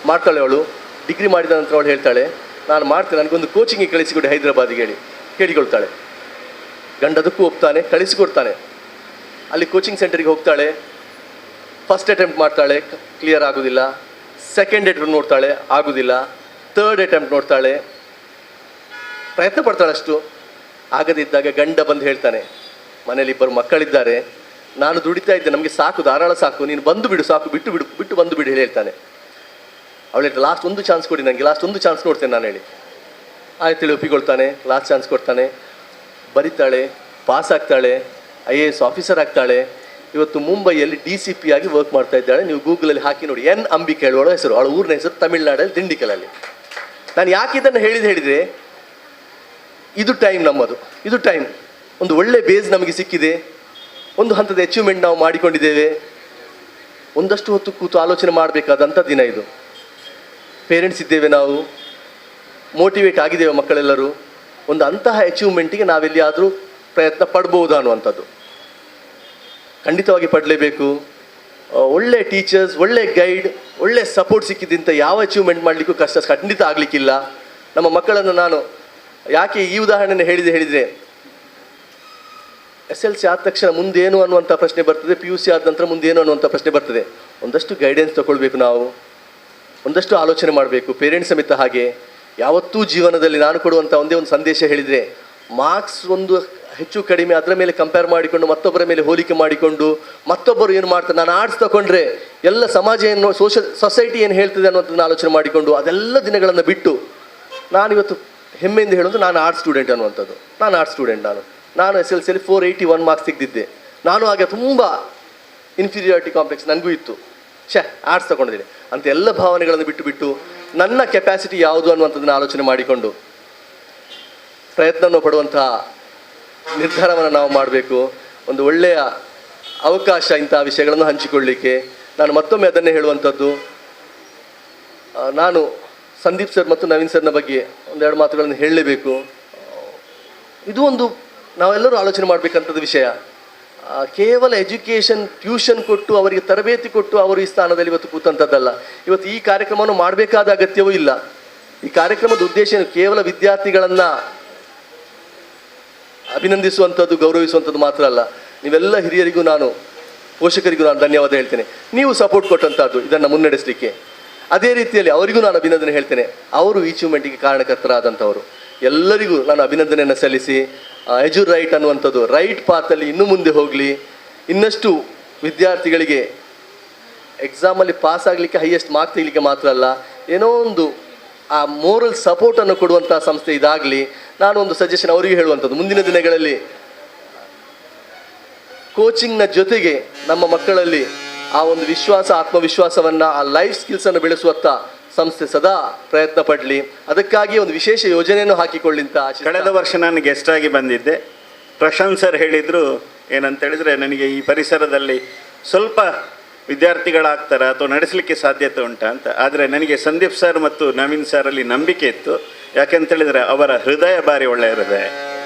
ಮಾಡ್ತಾಳೆ ಅವಳು. ಡಿಗ್ರಿ ಮಾಡಿದ ನಂತರ ಅವಳು ಹೇಳ್ತಾಳೆ, ನಾನು ಮಾಡ್ತೇನೆ, ನನಗೊಂದು ಕೋಚಿಂಗಿಗೆ ಕಳಿಸಿಕೊಡಿ ಹೈದರಾಬಾದಿಗೆ ಹೇಳಿ ಕೇಳಿಕೊಳ್ತಾಳೆ. ಗಂಡದಕ್ಕೂ ಒಪ್ತಾನೆ, ಕಳಿಸಿಕೊಡ್ತಾನೆ. ಅಲ್ಲಿ ಕೋಚಿಂಗ್ ಸೆಂಟರಿಗೆ ಹೋಗ್ತಾಳೆ. ಫಸ್ಟ್ ಅಟೆಂಪ್ಟ್ ಮಾಡ್ತಾಳೆ, ಕ್ಲಿಯರ್ ಆಗೋದಿಲ್ಲ. ಸೆಕೆಂಡ್ ಅಟೆಂಪ್ಟ್ ನೋಡ್ತಾಳೆ, ಆಗೋದಿಲ್ಲ. ಥರ್ಡ್ ಅಟೆಂಪ್ಟ್ ನೋಡ್ತಾಳೆ, ಪ್ರಯತ್ನ ಪಡ್ತಾಳೆ. ಅಷ್ಟು ಆಗದಿದ್ದಾಗ ಗಂಡ ಬಂದು ಹೇಳ್ತಾನೆ, ಮನೇಲಿ 2 ಮಕ್ಕಳಿದ್ದಾರೆ, ನಾನು ದುಡಿತಾ ಇದ್ದೆ, ನಮಗೆ ಸಾಕು, ಧಾರಾಳ ಸಾಕು, ನೀನು ಬಂದು ಬಿಡು, ಸಾಕು, ಬಿಟ್ಟು ಬಂದು ಬಿಡು ಹೇಳಿ ಹೇಳ್ತಾನೆ. ಅವಳು ಹೇಳ್ತಾಳೆ, ಲಾಸ್ಟ್ ಒಂದು ಚಾನ್ಸ್ ಕೊಡಿ ನನಗೆ, ಲಾಸ್ಟ್ ಒಂದು ಚಾನ್ಸ್ ನೋಡ್ತೇನೆ ನಾನು ಹೇಳಿ. ಆಯ್ತೇಳಿ ಒಪ್ಪಿಕೊಳ್ತಾನೆ. ಲಾಸ್ಟ್ ಚಾನ್ಸ್ ಕೊಡ್ತಾನೆ. ಬರಿತಾಳೆ, ಪಾಸ್ ಆಗ್ತಾಳೆ, IAS ಆಫೀಸರ್ ಆಗ್ತಾಳೆ. ಇವತ್ತು ಮುಂಬೈಯಲ್ಲಿ DCP ಆಗಿ ವರ್ಕ್ ಮಾಡ್ತಾ ಇದ್ದಾಳೆ. ನೀವು ಗೂಗಲಲ್ಲಿ ಹಾಕಿ ನೋಡಿ, N ಅಂಬಿಕೆ ಹೇಳುವಳ ಹೆಸರು, ಅವಳ ಊರಿನ ಹೆಸರು ತಮಿಳ್ನಾಡಲ್ಲಿ ದಿಂಡಿಕಲಲ್ಲಿ. ನಾನು ಯಾಕೆ ಇದನ್ನು ಹೇಳಿದರೆ, ಇದು ಟೈಮ್ ನಮ್ಮದು, ಇದು ಟೈಮ್. ಒಂದು ಒಳ್ಳೆ ಬೇಸ್ ನಮಗೆ ಸಿಕ್ಕಿದೆ, ಒಂದು ಹಂತದ ಅಚೀವ್ಮೆಂಟ್ ನಾವು ಮಾಡಿಕೊಂಡಿದ್ದೇವೆ. ಒಂದಷ್ಟು ಹೊತ್ತು ಕೂತು ಆಲೋಚನೆ ಮಾಡಬೇಕಾದಂಥ ದಿನ ಇದು. ಪೇರೆಂಟ್ಸ್ ಇದ್ದೇವೆ, ನಾವು ಮೋಟಿವೇಟ್ ಆಗಿದ್ದೇವೆ ಮಕ್ಕಳೆಲ್ಲರೂ. ಒಂದು ಅಂತಹ ಅಚೀವ್ಮೆಂಟಿಗೆ ನಾವೆಲ್ಲಿಯಾದರೂ ಪ್ರಯತ್ನ ಪಡ್ಬೋದು ಅನ್ನುವಂಥದ್ದು ಖಂಡಿತವಾಗಿ ಪಡಲೇಬೇಕು. ಒಳ್ಳೆ ಟೀಚರ್ಸ್, ಒಳ್ಳೆ ಗೈಡ್, ಒಳ್ಳೆ ಸಪೋರ್ಟ್ ಸಿಕ್ಕಿದ್ದಂಥ ಯಾವ ಅಚೀವ್ಮೆಂಟ್ ಮಾಡಲಿಕ್ಕೂ ಖಂಡಿತ ಆಗಲಿಕ್ಕಿಲ್ಲ. ನಮ್ಮ ಮಕ್ಕಳನ್ನು ನಾನು ಯಾಕೆ ಈ ಉದಾಹರಣೆಯನ್ನು ಹೇಳಿದರೆ, SLC ಆದ ತಕ್ಷಣ ಮುಂದೇನು ಅನ್ನುವಂಥ ಪ್ರಶ್ನೆ ಬರ್ತದೆ, PUC ಆದ ನಂತರ ಮುಂದೇನು ಅನ್ನುವಂಥ ಪ್ರಶ್ನೆ ಬರ್ತದೆ. ಒಂದಷ್ಟು ಗೈಡೆನ್ಸ್ ತಗೊಳ್ಬೇಕು, ನಾವು ಒಂದಷ್ಟು ಆಲೋಚನೆ ಮಾಡಬೇಕು. ಪೇರೆಂಟ್ಸ್ ಸಮೇತ ಹಾಗೆ. ಯಾವತ್ತೂ ಜೀವನದಲ್ಲಿ ನಾನು ಕೊಡುವಂಥ ಒಂದೇ ಒಂದು ಸಂದೇಶ ಹೇಳಿದರೆ, ಮಾರ್ಕ್ಸ್ ಒಂದು ಹೆಚ್ಚು ಕಡಿಮೆ ಅದರ ಮೇಲೆ ಕಂಪೇರ್ ಮಾಡಿಕೊಂಡು, ಮತ್ತೊಬ್ಬರ ಮೇಲೆ ಹೋಲಿಕೆ ಮಾಡಿಕೊಂಡು, ಮತ್ತೊಬ್ಬರು ಏನು ಮಾಡ್ತಾರೆ, ನಾನು ಆರ್ಟ್ಸ್ ತಗೊಂಡ್ರೆ ಎಲ್ಲ ಸಮಾಜ ಏನು, ಸೊಸೈಟಿ ಏನು ಹೇಳ್ತದೆ ಅನ್ನೋದನ್ನು ಆಲೋಚನೆ ಮಾಡಿಕೊಂಡು ಅದೆಲ್ಲ ದಿನಗಳನ್ನು ಬಿಟ್ಟು, ನಾನಿವತ್ತು ಹೆಮ್ಮೆಯಿಂದ ಹೇಳೋದು ನಾನು ಆರ್ಟ್ಸ್ ಸ್ಟೂಡೆಂಟ್ ಅನ್ನುವಂಥದ್ದು. ನಾನು ಆರ್ಟ್ಸ್ ಸ್ಟೂಡೆಂಟ್. ನಾನು SLCಯಲ್ಲಿ 481 ಮಾರ್ಕ್ಸ್ ತೆಗೆದಿದ್ದೆ. ನಾನು ಹಾಗೆ ತುಂಬ ಇನ್ಫೀರಿಯಾರಿಟಿ ಕಾಂಪ್ಲೆಕ್ಸ್ ನನಗೂ ಇತ್ತು. ಆರ್ಟ್ಸ್ ತಗೊಂಡಿದ್ದೀನಿ ಅಂತ ಎಲ್ಲ ಭಾವನೆಗಳನ್ನು ಬಿಟ್ಟು ನನ್ನ ಕೆಪಾಸಿಟಿ ಯಾವುದು ಅನ್ನುವಂಥದ್ದನ್ನು ಆಲೋಚನೆ ಮಾಡಿಕೊಂಡು ಪ್ರಯತ್ನವನ್ನು ಪಡುವಂತಹ ನಿರ್ಧಾರವನ್ನು ನಾವು ಮಾಡಬೇಕು. ಒಂದು ಒಳ್ಳೆಯ ಅವಕಾಶ ಇಂತಹ ವಿಷಯಗಳನ್ನು ಹಂಚಿಕೊಳ್ಳಲಿಕ್ಕೆ. ನಾನು ಮತ್ತೊಮ್ಮೆ ಅದನ್ನೇ ಹೇಳುವಂಥದ್ದು, ನಾನು ಸಂದೀಪ್ ಸರ್ ಮತ್ತು ನವೀನ್ ಸರ್ನ ಬಗ್ಗೆ ಒಂದೆರಡು ಮಾತುಗಳನ್ನು ಹೇಳಲೇಬೇಕು. ಇದು ಒಂದು ನಾವೆಲ್ಲರೂ ಆಲೋಚನೆ ಮಾಡಬೇಕಂಥದ್ದು ವಿಷಯ. ಕೇವಲ ಎಜುಕೇಷನ್, ಟ್ಯೂಷನ್ ಕೊಟ್ಟು ಅವರಿಗೆ ತರಬೇತಿ ಕೊಟ್ಟು ಅವರು ಈ ಸ್ಥಾನದಲ್ಲಿ ಇವತ್ತು ಕೂತಂಥದ್ದಲ್ಲ. ಇವತ್ತು ಈ ಕಾರ್ಯಕ್ರಮವನ್ನು ಮಾಡಬೇಕಾದ ಅಗತ್ಯವೂ ಇಲ್ಲ. ಈ ಕಾರ್ಯಕ್ರಮದ ಉದ್ದೇಶ ಕೇವಲ ವಿದ್ಯಾರ್ಥಿಗಳನ್ನು ಅಭಿನಂದಿಸುವಂಥದ್ದು, ಗೌರವಿಸುವಂಥದ್ದು ಮಾತ್ರ ಅಲ್ಲ. ನೀವೆಲ್ಲ ಹಿರಿಯರಿಗೂ ನಾನು, ಪೋಷಕರಿಗೂ ನಾನು ಧನ್ಯವಾದ ಹೇಳ್ತೇನೆ. ನೀವು ಸಪೋರ್ಟ್ ಕೊಟ್ಟಂಥದ್ದು ಇದನ್ನು ಮುನ್ನಡೆಸಲಿಕ್ಕೆ. ಅದೇ ರೀತಿಯಲ್ಲಿ ಅವರಿಗೂ ನಾನು ಅಭಿನಂದನೆ ಹೇಳ್ತೇನೆ. ಅವರು ಅಚೀವ್ಮೆಂಟಿಗೆ ಕಾರಣಕರ್ತರಾದಂಥವರು. ಎಲ್ಲರಿಗೂ ನಾನು ಅಭಿನಂದನೆಯನ್ನು ಸಲ್ಲಿಸಿ, ಎಜುರೈಟ್ ಅನ್ನುವಂಥದ್ದು ರೈಟ್ ಪಾತಲ್ಲಿ ಇನ್ನೂ ಮುಂದೆ ಹೋಗಲಿ. ಇನ್ನಷ್ಟು ವಿದ್ಯಾರ್ಥಿಗಳಿಗೆ ಎಕ್ಸಾಮಲ್ಲಿ ಪಾಸ್ ಆಗಲಿಕ್ಕೆ, ಹೈಯೆಸ್ಟ್ ಮಾರ್ಕ್ ತೆಗಲಿಕ್ಕೆ ಮಾತ್ರ ಅಲ್ಲ, ಏನೋ ಒಂದು ಆ ಮೋರಲ್ ಸಪೋರ್ಟನ್ನು ಕೊಡುವಂಥ ಸಂಸ್ಥೆ ಇದಾಗಲಿ. ನಾನು ಒಂದು ಸಜೆಷನ್ ಅವರಿಗೆ ಹೇಳುವಂಥದ್ದು, ಮುಂದಿನ ದಿನಗಳಲ್ಲಿ ಕೋಚಿಂಗ್ನ ಜೊತೆಗೆ ನಮ್ಮ ಮಕ್ಕಳಲ್ಲಿ ಆ ಒಂದು ವಿಶ್ವಾಸ, ಆತ್ಮವಿಶ್ವಾಸವನ್ನು, ಆ ಲೈಫ್ ಸ್ಕಿಲ್ಸನ್ನು ಬೆಳೆಸುವತ್ತ ಸಂಸ್ಥೆ ಸದಾ ಪ್ರಯತ್ನ ಪಡಲಿ. ಅದಕ್ಕಾಗಿ ಒಂದು ವಿಶೇಷ ಯೋಜನೆಯನ್ನು ಹಾಕಿಕೊಳ್ಳಿ ಅಂತ. ಕಳೆದ ವರ್ಷ ನಾನು ಗೆಸ್ಟ್ ಆಗಿ ಬಂದಿದ್ದೆ. ಪ್ರಶಾಂತ್ ಸರ್ ಹೇಳಿದರು ಏನಂತೇಳಿದರೆ, ನನಗೆ ಈ ಪರಿಸರದಲ್ಲಿ ಸ್ವಲ್ಪ ವಿದ್ಯಾರ್ಥಿಗಳಾಗ್ತಾರೆ ಅಥವಾ ನಡೆಸಲಿಕ್ಕೆ ಸಾಧ್ಯತೆ ಉಂಟಾ ಅಂತ. ಆದರೆ ನನಗೆ ಸಂದೀಪ್ ಸರ್ ಮತ್ತು ನವೀನ್ ಸರಲ್ಲಿ ನಂಬಿಕೆ ಇತ್ತು. ಯಾಕೆಂತೇಳಿದರೆ ಅವರ ಹೃದಯ ಭಾರಿ ಒಳ್ಳೆಯ ಹೃದಯ,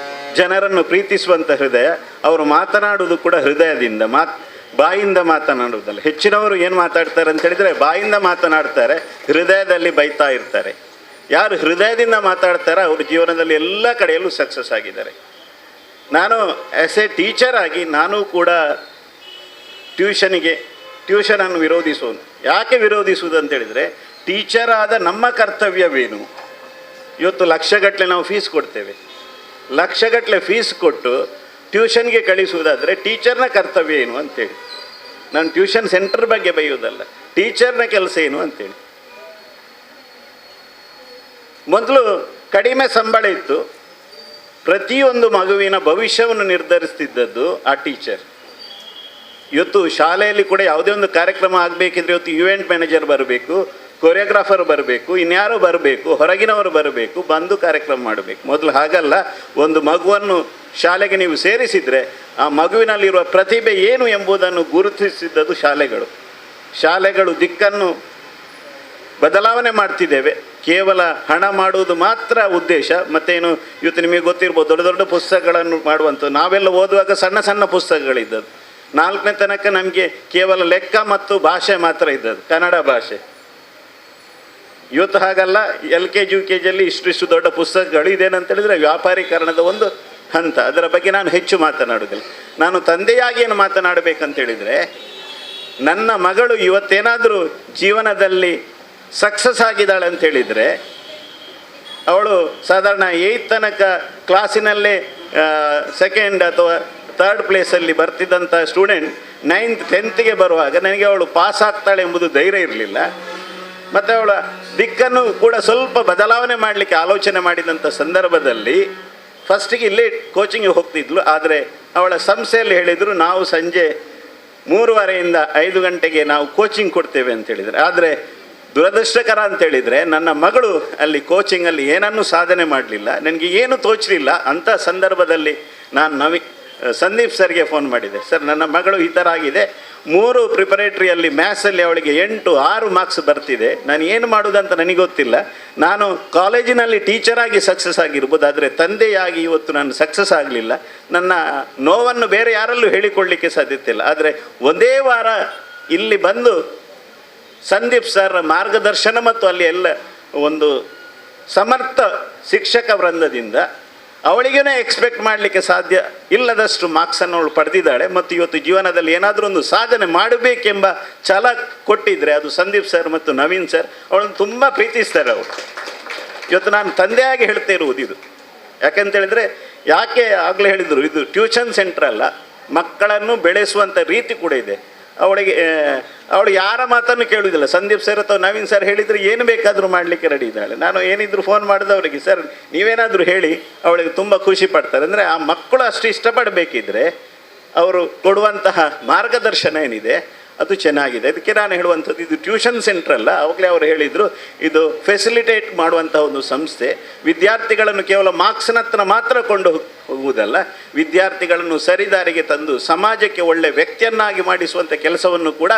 ಜನರನ್ನು ಪ್ರೀತಿಸುವಂಥ ಹೃದಯ. ಅವರು ಮಾತನಾಡುವುದು ಕೂಡ ಹೃದಯದಿಂದ, ಬಾಯಿಂದ ಮಾತನಾಡುವುದಲ್ಲ. ಹೆಚ್ಚಿನವರು ಏನು ಮಾತಾಡ್ತಾರೆ ಅಂತ ಹೇಳಿದರೆ ಬಾಯಿಂದ ಮಾತನಾಡ್ತಾರೆ, ಹೃದಯದಲ್ಲಿ ಬೈತಾ ಇರ್ತಾರೆ. ಯಾರು ಹೃದಯದಿಂದ ಮಾತಾಡ್ತಾರೆ ಅವರು ಜೀವನದಲ್ಲಿ ಎಲ್ಲ ಕಡೆಯಲ್ಲೂ ಸಕ್ಸಸ್ ಆಗಿದ್ದಾರೆ. ನಾನು ಆ್ಯಸ್ ಎ ಟೀಚರ್ ಆಗಿ ನಾನು ಕೂಡ ಟ್ಯೂಷನನ್ನು ವಿರೋಧಿಸುವನು. ಯಾಕೆ ವಿರೋಧಿಸುವುದು ಅಂತೇಳಿದರೆ, ಟೀಚರ್ ಆದ ನಮ್ಮ ಕರ್ತವ್ಯವೇನು? ಇವತ್ತು ಲಕ್ಷಗಟ್ಟಲೆ ನಾವು ಫೀಸ್ ಕೊಡ್ತೇವೆ. ಲಕ್ಷಗಟ್ಟಲೆ ಫೀಸ್ ಕೊಟ್ಟು ಟ್ಯೂಷನ್ಗೆ ಕಳಿಸುವುದಾದರೆ ಟೀಚರ್ನ ಕರ್ತವ್ಯ ಏನು ಅಂತೇಳಿ. ನಾನು ಟ್ಯೂಷನ್ ಸೆಂಟರ್ ಬಗ್ಗೆ ಬೈಯೋದಲ್ಲ, ಟೀಚರ್ನ ಕೆಲಸ ಏನು ಅಂತೇಳಿ. ಮೊದಲು ಕಡಿಮೆ ಸಂಬಳ ಇತ್ತು, ಪ್ರತಿಯೊಂದು ಮಗುವಿನ ಭವಿಷ್ಯವನ್ನು ನಿರ್ಧರಿಸ್ತಿದ್ದದ್ದು ಆ ಟೀಚರ್. ಇವತ್ತು ಶಾಲೆಯಲ್ಲಿ ಕೂಡ ಯಾವುದೇ ಒಂದು ಕಾರ್ಯಕ್ರಮ ಆಗಬೇಕಿದ್ರೆ ಇವತ್ತು ಇವೆಂಟ್ ಮ್ಯಾನೇಜರ್ ಬರಬೇಕು, ಕೊರಿಯೋಗ್ರಾಫರ್ ಬರಬೇಕು, ಇನ್ಯಾರೋ ಬರಬೇಕು, ಹೊರಗಿನವರು ಬರಬೇಕು, ಬಂದು ಕಾರ್ಯಕ್ರಮ ಮಾಡಬೇಕು. ಮೊದಲು ಹಾಗಲ್ಲ. ಒಂದು ಮಗುವನ್ನು ಶಾಲೆಗೆ ನೀವು ಸೇರಿಸಿದರೆ ಆ ಮಗುವಿನಲ್ಲಿರುವ ಪ್ರತಿಭೆ ಏನು ಎಂಬುದನ್ನು ಗುರುತಿಸಿದ್ದದ್ದು ಶಾಲೆಗಳು ದಿಕ್ಕನ್ನು ಬದಲಾವಣೆ ಮಾಡ್ತಿದ್ದೇವೆ. ಕೇವಲ ಹಣ ಮಾಡುವುದು ಮಾತ್ರ ಉದ್ದೇಶ. ಮತ್ತೇನು, ಇವತ್ತು ನಿಮಗೆ ಗೊತ್ತಿರ್ಬೋದು, ದೊಡ್ಡ ದೊಡ್ಡ ಪುಸ್ತಕಗಳನ್ನು ಮಾಡುವಂಥದ್ದು. ನಾವೆಲ್ಲ ಓದುವಾಗ ಸಣ್ಣ ಸಣ್ಣ ಪುಸ್ತಕಗಳಿದ್ದದ್ದು. 4ನೇ ತನಕ ನಮಗೆ ಕೇವಲ ಲೆಕ್ಕ ಮತ್ತು ಭಾಷೆ ಮಾತ್ರ ಇದ್ದದ್ದು, ಕನ್ನಡ ಭಾಷೆ. ಇವತ್ತು ಹಾಗಲ್ಲ, LKG UKGಯಲ್ಲಿ ಇಷ್ಟು ದೊಡ್ಡ ಪುಸ್ತಕಗಳು. ಇದೇನಂತ ಹೇಳಿದರೆ ವ್ಯಾಪಾರೀಕರಣದ ಒಂದು ಹಂತ. ಅದರ ಬಗ್ಗೆ ನಾನು ಹೆಚ್ಚು ಮಾತನಾಡೋದಿಲ್ಲ. ನಾನು ತಂದೆಯಾಗಿ ಏನು ಮಾತನಾಡಬೇಕಂತೇಳಿದರೆ, ನನ್ನ ಮಗಳು ಇವತ್ತೇನಾದರೂ ಜೀವನದಲ್ಲಿ ಸಕ್ಸಸ್ ಆಗಿದ್ದಾಳೆ ಅಂತೇಳಿದರೆ, ಅವಳು ಸಾಧಾರಣ 8th ತನಕ ಕ್ಲಾಸಿನಲ್ಲೇ ಸೆಕೆಂಡ್ ಅಥವಾ ಥರ್ಡ್ ಪ್ಲೇಸಲ್ಲಿ ಬರ್ತಿದ್ದಂಥ ಸ್ಟೂಡೆಂಟ್ 9th 10th ಬರುವಾಗ ನನಗೆ ಅವಳು ಪಾಸ್ ಆಗ್ತಾಳೆ ಎಂಬುದು ಧೈರ್ಯ ಇರಲಿಲ್ಲ. ಮತ್ತು ಅವಳ ದಿಕ್ಕನ್ನು ಕೂಡ ಸ್ವಲ್ಪ ಬದಲಾವಣೆ ಮಾಡಲಿಕ್ಕೆ ಆಲೋಚನೆ ಮಾಡಿದಂಥ ಸಂದರ್ಭದಲ್ಲಿ ಫಸ್ಟಿಗೆ ಇಲ್ಲೇ ಕೋಚಿಂಗಿಗೆ ಹೋಗ್ತಿದ್ಲು. ಆದರೆ ಅವಳ ಸಂಸ್ಥೆಯಲ್ಲಿ ಹೇಳಿದರು, ನಾವು ಸಂಜೆ 3:30ಯಿಂದ 5 ಗಂಟೆಗೆ ನಾವು ಕೋಚಿಂಗ್ ಕೊಡ್ತೇವೆ ಅಂತೇಳಿದರೆ. ಆದರೆ ದುರದೃಷ್ಟಕರ ಅಂತೇಳಿದರೆ ನನ್ನ ಮಗಳು ಅಲ್ಲಿ ಕೋಚಿಂಗಲ್ಲಿ ಏನನ್ನೂ ಸಾಧನೆ ಮಾಡಲಿಲ್ಲ. ನನಗೆ ಏನು ತೋಚಲಿಲ್ಲ. ಅಂಥ ಸಂದರ್ಭದಲ್ಲಿ ನಾನು ಸಂದೀಪ್ ಸರ್ಗೆ ಫೋನ್ ಮಾಡಿದೆ. ಸರ್, ನನ್ನ ಮಗಳು ಈ ಥರ ಆಗಿದೆ, 3 ಪ್ರಿಪರೇಟ್ರಿಯಲ್ಲಿ ಮ್ಯಾಥ್ಸಲ್ಲಿ ಅವಳಿಗೆ 8-6 ಮಾರ್ಕ್ಸ್ ಬರ್ತಿದೆ. ನಾನು ಏನು ಮಾಡೋದಂತ ನನಗೆ ಗೊತ್ತಿಲ್ಲ. ನಾನು ಕಾಲೇಜಿನಲ್ಲಿ ಟೀಚರಾಗಿ ಸಕ್ಸಸ್ ಆಗಿರ್ಬೋದು, ಆದರೆ ತಂದೆಯಾಗಿ ಇವತ್ತು ನಾನು ಸಕ್ಸಸ್ ಆಗಲಿಲ್ಲ. ನನ್ನ ನೋವನ್ನು ಬೇರೆ ಯಾರಲ್ಲೂ ಹೇಳಿಕೊಳ್ಳಲಿಕ್ಕೆ ಸಾಧ್ಯತೆ ಇಲ್ಲ. ಆದರೆ ಒಂದೇ ವಾರ ಇಲ್ಲಿ ಬಂದು ಸಂದೀಪ್ ಸರ್ ಮಾರ್ಗದರ್ಶನ ಮತ್ತು ಅಲ್ಲಿ ಎಲ್ಲ ಒಂದು ಸಮರ್ಥ ಶಿಕ್ಷಕ ವೃಂದದಿಂದ ಅವಳಿಗೇ ಎಕ್ಸ್ಪೆಕ್ಟ್ ಮಾಡಲಿಕ್ಕೆ ಸಾಧ್ಯ ಇಲ್ಲದಷ್ಟು ಮಾರ್ಕ್ಸನ್ನು ಅವಳು ಪಡೆದಿದ್ದಾಳೆ. ಮತ್ತು ಇವತ್ತು ಜೀವನದಲ್ಲಿ ಏನಾದರೂ ಒಂದು ಸಾಧನೆ ಮಾಡಬೇಕೆಂಬ ಛಲ ಕೊಟ್ಟಿದ್ದರೆ ಅದು ಸಂದೀಪ್ ಸರ್ ಮತ್ತು ನವೀನ್ ಸರ್. ಅವಳನ್ನು ತುಂಬ ಪ್ರೀತಿಸ್ತಾರೆ ಅವರು. ಇವತ್ತು ನಾನು ತಂದೆಯಾಗಿ ಹೇಳ್ತಾ ಇರುವುದು ಇದು. ಯಾಕೆಂತೇಳಿದರೆ, ಯಾಕೆ ಆಗಲೇ ಹೇಳಿದರು, ಇದು ಟ್ಯೂಷನ್ ಸೆಂಟ್ರ್ ಅಲ್ಲ, ಮಕ್ಕಳನ್ನು ಬೆಳೆಸುವಂಥ ರೀತಿ ಕೂಡ ಇದೆ. ಅವಳು ಯಾರ ಮಾತನ್ನು ಕೇಳುವುದಿಲ್ಲ. ಸಂದೀಪ್ ಸರ್ ಅಥವಾ ನವೀನ್ ಸರ್ ಹೇಳಿದರೆ ಏನು ಬೇಕಾದರೂ ಮಾಡಲಿಕ್ಕೆ ರೆಡಿ ಇದ್ದಾಳೆ. ನಾನು ಏನಿದ್ರು ಫೋನ್ ಮಾಡಿದವರಿಗೆ, ಸರ್ ನೀವೇನಾದರೂ ಹೇಳಿ, ಅವಳಿಗೆ ತುಂಬ ಖುಷಿ ಪಡ್ತಾರೆ. ಅಂದರೆ ಆ ಮಕ್ಕಳು ಅಷ್ಟು ಇಷ್ಟಪಡಬೇಕಿದ್ರೆ ಅವರು ಕೊಡುವಂತಹ ಮಾರ್ಗದರ್ಶನ ಏನಿದೆ ಅದು ಚೆನ್ನಾಗಿದೆ. ಅದಕ್ಕೆ ನಾನು ಹೇಳುವಂಥದ್ದು, ಇದು ಟ್ಯೂಷನ್ ಸೆಂಟ್ರ್ ಅಲ್ಲ. ಅವಾಗಲೇ ಅವರು ಹೇಳಿದರು, ಇದು ಫೆಸಿಲಿಟೇಟ್ ಮಾಡುವಂಥ ಒಂದು ಸಂಸ್ಥೆ. ವಿದ್ಯಾರ್ಥಿಗಳನ್ನು ಕೇವಲ ಮಾರ್ಕ್ಸ್ನತ್ರ ಮಾತ್ರ ಕೊಂಡು ಹೋಗುವುದಲ್ಲ, ವಿದ್ಯಾರ್ಥಿಗಳನ್ನು ಸರಿದಾರಿಗೆ ತಂದು ಸಮಾಜಕ್ಕೆ ಒಳ್ಳೆಯ ವ್ಯಕ್ತಿಯನ್ನಾಗಿ ಮಾಡಿಸುವಂಥ ಕೆಲಸವನ್ನು ಕೂಡ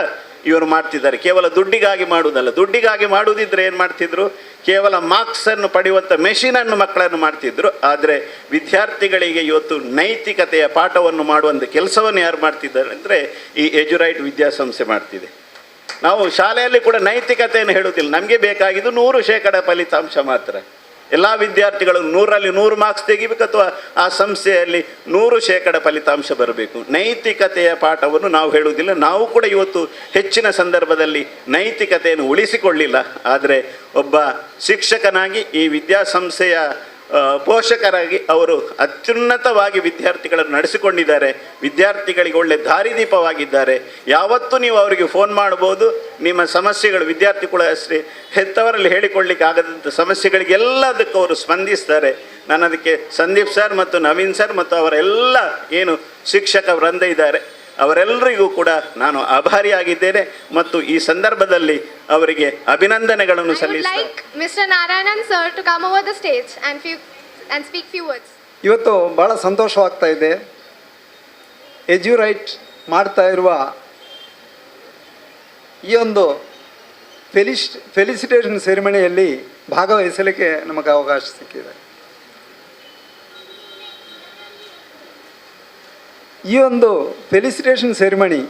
ಇವರು ಮಾಡ್ತಿದ್ದಾರೆ. ಕೇವಲ ದುಡ್ಡಿಗಾಗಿ ಮಾಡುವುದಲ್ಲ. ದುಡ್ಡಿಗಾಗಿ ಮಾಡುವುದಿದ್ರೆ ಏನು ಮಾಡ್ತಿದ್ರು, ಕೇವಲ ಮಾರ್ಕ್ಸನ್ನು ಪಡೆಯುವಂಥ ಮೆಷಿನನ್ನು ಮಕ್ಕಳನ್ನು ಮಾಡ್ತಿದ್ರು. ಆದರೆ ವಿದ್ಯಾರ್ಥಿಗಳಿಗೆ ಇವತ್ತು ನೈತಿಕತೆಯ ಪಾಠವನ್ನು ಮಾಡುವಂಥ ಕೆಲಸವನ್ನು ಯಾರು ಮಾಡ್ತಿದ್ದಾರೆ ಅಂದರೆ ಈ ಎಜುರೈಟ್ ವಿದ್ಯಾಸಂಸ್ಥೆ ಮಾಡ್ತಿದೆ. ನಾವು ಶಾಲೆಯಲ್ಲಿ ಕೂಡ ನೈತಿಕತೆಯನ್ನು ಹೇಳುವುದಿಲ್ಲ. ನಮಗೆ ಬೇಕಾಗಿದ್ದು 100% ಫಲಿತಾಂಶ ಮಾತ್ರ. ಎಲ್ಲ ವಿದ್ಯಾರ್ಥಿಗಳು 100ರಲ್ಲಿ 100 ಮಾರ್ಕ್ಸ್ ತೆಗಿಬೇಕು, ಅಥವಾ ಆ ಸಂಸ್ಥೆಯಲ್ಲಿ 100% ಫಲಿತಾಂಶ ಬರಬೇಕು. ನೈತಿಕತೆಯ ಪಾಠವನ್ನು ನಾವು ಹೇಳುವುದಿಲ್ಲ. ನಾವು ಕೂಡ ಇವತ್ತು ಹೆಚ್ಚಿನ ಸಂದರ್ಭದಲ್ಲಿ ನೈತಿಕತೆಯನ್ನು ಉಳಿಸಿಕೊಳ್ಳಿಲ್ಲ. ಆದರೆ ಒಬ್ಬ ಶಿಕ್ಷಕನಾಗಿ, ಈ ವಿದ್ಯಾಸಂಸ್ಥೆಯ ಪೋಷಕರಾಗಿ ಅವರು ಅತ್ಯುನ್ನತವಾಗಿ ವಿದ್ಯಾರ್ಥಿಗಳನ್ನು ನಡೆಸಿಕೊಂಡಿದ್ದಾರೆ. ವಿದ್ಯಾರ್ಥಿಗಳಿಗೆ ಒಳ್ಳೆ ದಾರಿದೀಪವಾಗಿದ್ದಾರೆ. ಯಾವತ್ತೂ ನೀವು ಅವರಿಗೆ ಫೋನ್ ಮಾಡ್ಬೋದು. ನಿಮ್ಮ ಸಮಸ್ಯೆಗಳು, ವಿದ್ಯಾರ್ಥಿ ಕೂಡ ಅಷ್ಟೇ, ಹೆತ್ತವರಲ್ಲಿ ಹೇಳಿಕೊಳ್ಳಿಕ್ಕೆ ಆಗದಂಥ ಸಮಸ್ಯೆಗಳಿಗೆ ಎಲ್ಲದಕ್ಕೂ ಅವರು ಸ್ಪಂದಿಸ್ತಾರೆ. ನಾನು ಅದಕ್ಕೆ ಸಂದೀಪ್ ಸರ್ ಮತ್ತು ನವೀನ್ ಸರ್ ಮತ್ತು ಅವರೆಲ್ಲ ಏನು ಶಿಕ್ಷಕ ವೃಂದ ಇದ್ದಾರೆ ಅವರೆಲ್ಲರಿಗೂ ಕೂಡ ನಾನು ಆಭಾರಿಯಾಗಿದ್ದೇನೆ. ಮತ್ತು ಈ ಸಂದರ್ಭದಲ್ಲಿ ಅವರಿಗೆ ಅಭಿನಂದನೆಗಳನ್ನು ಸಲ್ಲಿಸ್ತೇನೆ. Mister Narayanan sir to come over the stage and speak few words. ಇವತ್ತು ಭಾಳ ಸಂತೋಷವಾಗ್ತಾ ಇದೆ. ಎಜುರೈಟ್ ಮಾಡ್ತಾ ಇರುವ ಈ ಒಂದು ಫೆಲಿಸಿಟೇಷನ್ ಸೆರೆಮನಿಯಲ್ಲಿ ಭಾಗವಹಿಸಲಿಕ್ಕೆ ನಮಗೆ ಅವಕಾಶ ಸಿಕ್ಕಿದೆ. ಈ ಒಂದು ಫೆಲಿಸಿಟೇಷನ್ ಸೆರೆಮನಿ